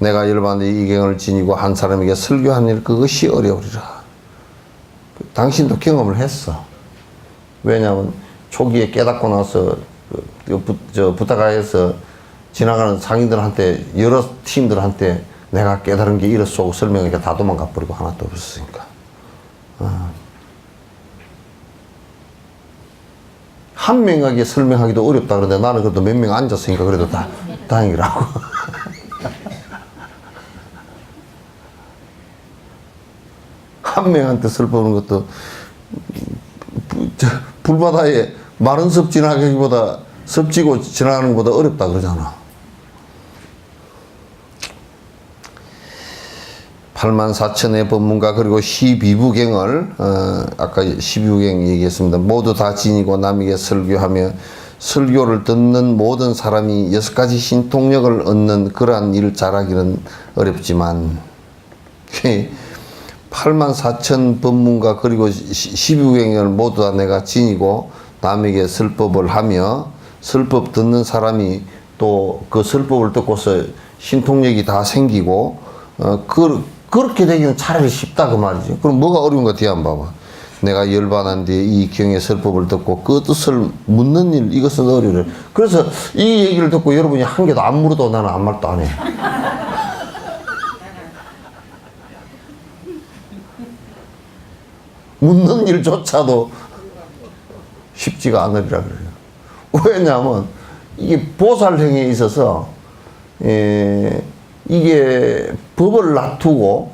내가 열반에 이 경을 지니고 한 사람에게 설교한 일 그것이 어려우리라. 당신도 경험을 했어. 왜냐하면 초기에 깨닫고 나서 부탁하에서 지나가는 상인들한테 여러 팀들한테 내가 깨달은 게 이렇소 설명하니까 다 도망가 버리고 하나도 없었으니까. 한 명에게 설명하기도 어렵다 그러는데 나는 그래도 몇 명 앉았으니까 그래도 다행이라고. 한 명한테 설보는 것도 불바다에 마른 섭 지나가기보다 섭지고 지나가는 것보다 어렵다 그러잖아. 84,000의 법문가 그리고 12부경을 아까 12부경 얘기했습니다. 모두 다 지니고 남에게 설교하며 설교를 듣는 모든 사람이 6가지 신통력을 얻는 그러한 일을 잘하기는 어렵지만 84,000 법문가 그리고 12부경을 모두 다 내가 지니고 남에게 설법을 하며 설법 듣는 사람이 또 그 설법을 듣고서 신통력이 다 생기고 그렇게 되기는 차라리 쉽다 그 말이지. 그럼 뭐가 어려운가 뒤에 한번 봐봐. 내가 열반한 뒤에 이 경의 설법을 듣고 그 뜻을 묻는 일 이것은 어려워. 그래서 이 얘기를 듣고 여러분이 한 개도 안 물어도 나는 아무 말도 안 해. 묻는 일조차도 쉽지가 않으리라 그래요. 왜냐하면 이게 보살행위에 있어서 이게 법을 놔두고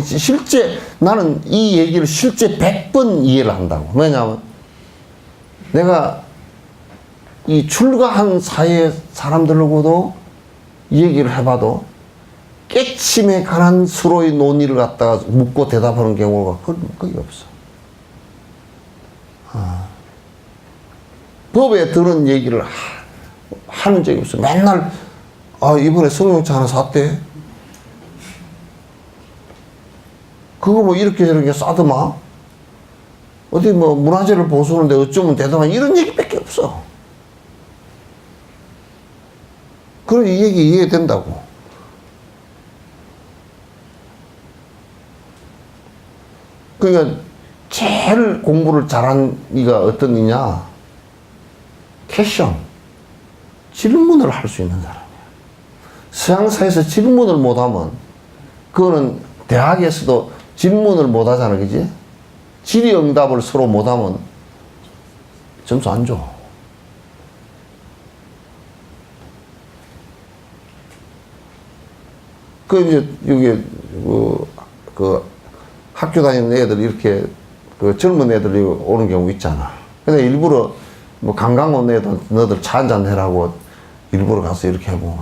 실제 나는 이 얘기를 실제 100번 이해를 한다고. 왜냐하면 내가 이 출가한 사회 사람들하고도 얘기를 해봐도 깨침에 관한 수로의 논의를 갖다가 묻고 대답하는 경우가 거의 없어. 법에 들은 얘기를 하는 적이 없어. 맨날 이번에 성경책 하나 샀대. 그거 뭐 이렇게 저렇게 싸더만. 어디 뭐 문화재를 보수하는데 어쩌면 되더만 이런 얘기밖에 없어. 그런 이 얘기 이해된다고. 그러니까 제일 공부를 잘한 이가 어떤 이냐? 퀘션. 질문을 할 수 있는 사람이야. 서양사에서 질문을 못하면 그거는 대학에서도 질문을 못하잖아, 그지? 질의응답을 서로 못하면 점수 안 줘. 이제 여기 학교 다니는 애들 이렇게 젊은 애들이 오는 경우 있잖아. 근데 일부러 뭐 관광 온 애들 너들 차 한잔 해라고 일부러 가서 이렇게 해보면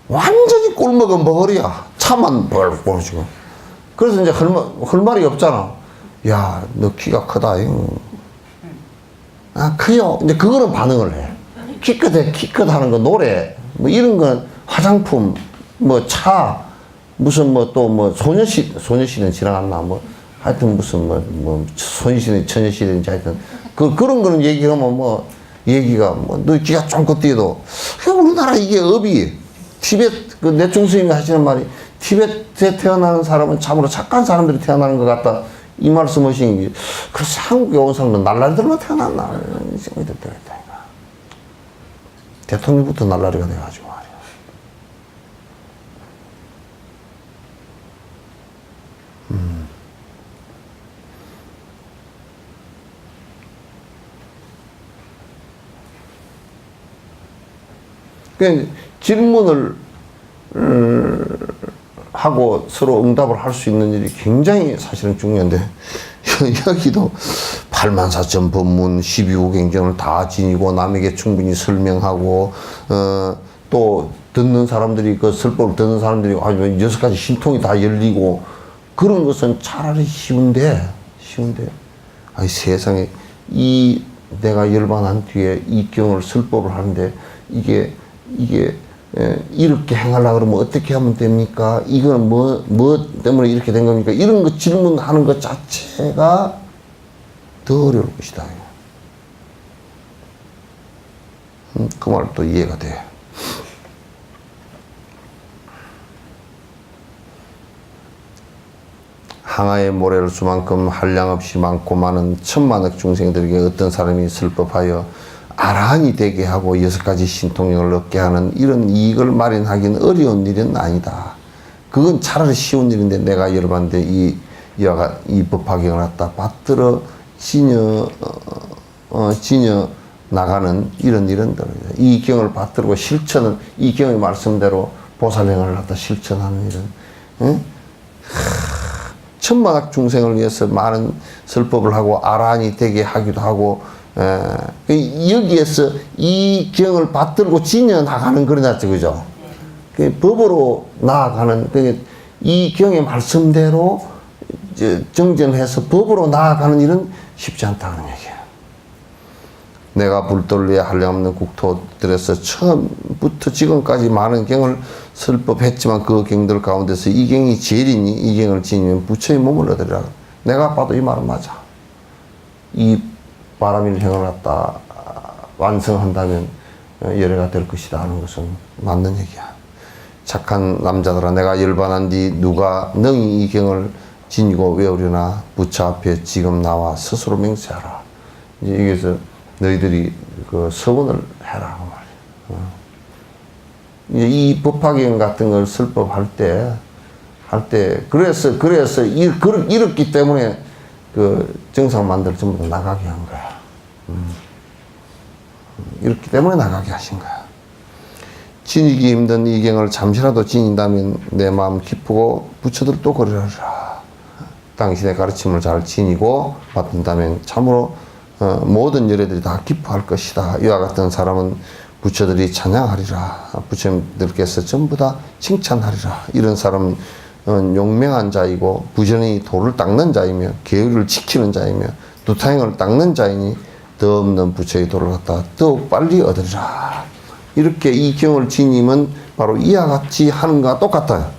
완전히 꿀먹은 머리야. 차만 벌벌 지금. 그래서 이제 할 말이 없잖아. 야, 너 키가 크다. 크요. 이제 그거는 반응을 해. 키 크다 하는 거 노래 뭐 이런 건 화장품 뭐 차 무슨 뭐 또 뭐 소녀시대는 지나갔나 뭐 하여튼 무슨 뭐 소녀시대 처녀시대인지 하여튼 그런 거는 얘기하면 뭐 얘기가 뭐 너 귀가 쫑긋 뛰어도 우리나라 이게 업이 티벳 내중 스님이 하시는 말이 티벳에 태어나는 사람은 참으로 착한 사람들이 태어나는 것 같다 이 말씀 하시는 게 그래서 한국에 온 사람은 날라리들만 태어났나 이런 생각이 들 때가 있다. 대통령부터 날라리가 돼가지고 말이야. 그러니까 질문을 하고 서로 응답을 할 수 있는 일이 굉장히 사실은 중요한데 여기도 84,000 법문 12호경전을 다 지니고 남에게 충분히 설명하고 또 듣는 사람들이 그 설법을 듣는 사람들이 6가지 신통이 다 열리고 그런 것은 차라리 쉬운데 아니 세상에 내가 열반한 뒤에 이 경을 설법을 하는데 이게 이렇게 행하려고 그러면 어떻게 하면 됩니까? 이건 뭐 때문에 이렇게 된 겁니까? 이런 거 질문하는 것 자체가 더 어려울 것이다. 그 말도 이해가 돼. 항아의 모래를 수만큼 한량없이 많고 많은 천만억 중생들에게 어떤 사람이 슬법하여 아라한이 되게 하고 6가지 신통력을 얻게 하는 이런 이익을 마련하기는 어려운 일은 아니다. 그건 차라리 쉬운 일인데 내가 여러분한테 이 법화경을 갖다 받들어 지녀 나가는 이런 일은 이 경을 받들고 실천을 이 경의 말씀대로 보살행을 갖다 실천하는 일은 응? 천만억 중생을 위해서 많은 설법을 하고 아라한이 되게 하기도 하고 여기에서 이 경을 받들고 지녀 나가는 그러냐죠, 그죠? 법으로 나아가는 이 경의 말씀대로 정전해서 법으로 나아가는 일은 쉽지 않다는 얘기예요. 내가 불돌리에 한량없는 국토들에서 처음부터 지금까지 많은 경을 설법했지만 그 경들 가운데서 이 경이 제일이니 이 경을 지니면 부처의 몸을 얻으리라. 내가 봐도 이 말은 맞아. 이 바람일 행을 갖다 완성한다면 열애가 될 것이다 하는 것은 맞는 얘기야. 착한 남자들아 내가 열반한 뒤 누가 능히 이 경을 지니고 외우려나 부처 앞에 지금 나와 스스로 맹세하라. 이제 여기서 너희들이 그 서원을 해라 그 말이야. 이 법화경 같은 걸 설법할 때 그래서 이렇기 때문에 그 정상만들 전부 다 나가게 한 거야. 이렇기 때문에 나가게 하신 거야. 지니기 힘든 이 경을 잠시라도 지닌다면 내 마음 기쁘고 부처들도 그러리라. 당신의 가르침을 잘 지니고 받는다면 참으로 모든 열애들이 다 기뻐할 것이다. 이와 같은 사람은 부처들이 찬양하리라. 부처님들께서 전부 다 칭찬하리라. 이런 사람은 용맹한 자이고 부전히 도를 닦는 자이며 계율을 지키는 자이며 두타행을 닦는 자이니 더 없는 부처의 도를 갖다 더욱 빨리 얻으리라. 이렇게 이 경을 지니면 바로 이와 같이 하는 것과 똑같아요.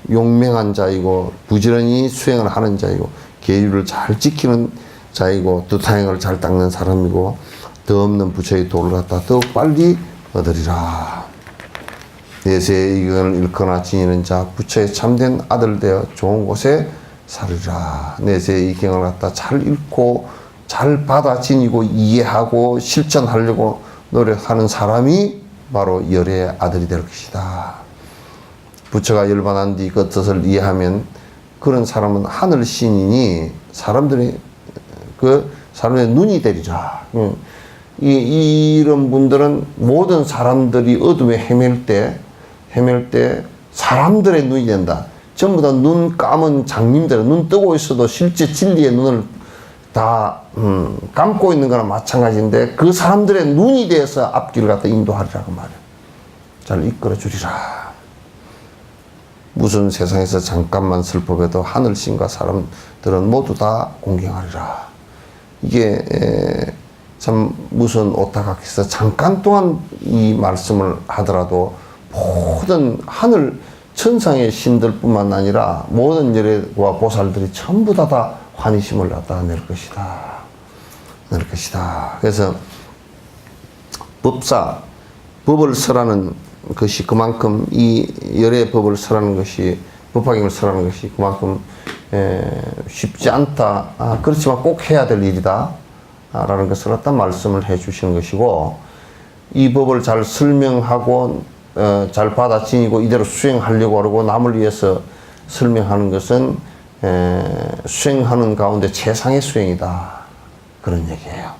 용맹한 자이고 부지런히 수행을 하는 자이고 계율을 잘 지키는 자이고 두타행을 잘 닦는 사람이고 더 없는 부처의 도를 갖다 더욱 빨리 얻으리라. 내세의 이경을 읽거나 지니는 자 부처의 참된 아들 되어 좋은 곳에 살으리라. 내세의 이경을 갖다 잘 읽고 잘 받아 지니고 이해하고 실천하려고 노력하는 사람이 바로 열의 아들이 될 것이다. 부처가 열반한 뒤 그 뜻을 이해하면 그런 사람은 하늘 신이니 사람들의 눈이 되리라. 이런 분들은 모든 사람들이 어둠에 헤맬 때 사람들의 눈이 된다. 전부 다 눈 감은 장님들은 눈 뜨고 있어도 실제 진리의 눈을 다 감고 있는 거나 마찬가지인데 그 사람들의 눈이 돼서 앞길을 갖다 인도하리라고 말이야. 잘 이끌어 주리라. 무슨 세상에서 잠깐만 슬퍼해도 하늘신과 사람들은 모두 다 공경하리라. 이게 참 무슨 오타각해서 잠깐 동안 이 말씀을 하더라도 모든 하늘 천상의 신들뿐만 아니라 모든 열애와 보살들이 전부 다 환희심을 갖다 낼 것이다. 그래서 법을 설하는 것이 그만큼 이 열애 법을 설하는 것이 법화경을 설하는 것이 그만큼 쉽지 않다. 그렇지만 꼭 해야 될 일이다. 라는 것을 갖다 말씀을 해 주시는 것이고 이 법을 잘 설명하고 잘 받아 지니고 이대로 수행하려고 하고 남을 위해서 설명하는 것은 수행하는 가운데 최상의 수행이다. 그런 얘기예요.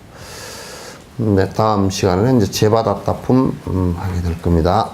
네, 다음 시간에는 이제 제바다타품 하게 될 겁니다.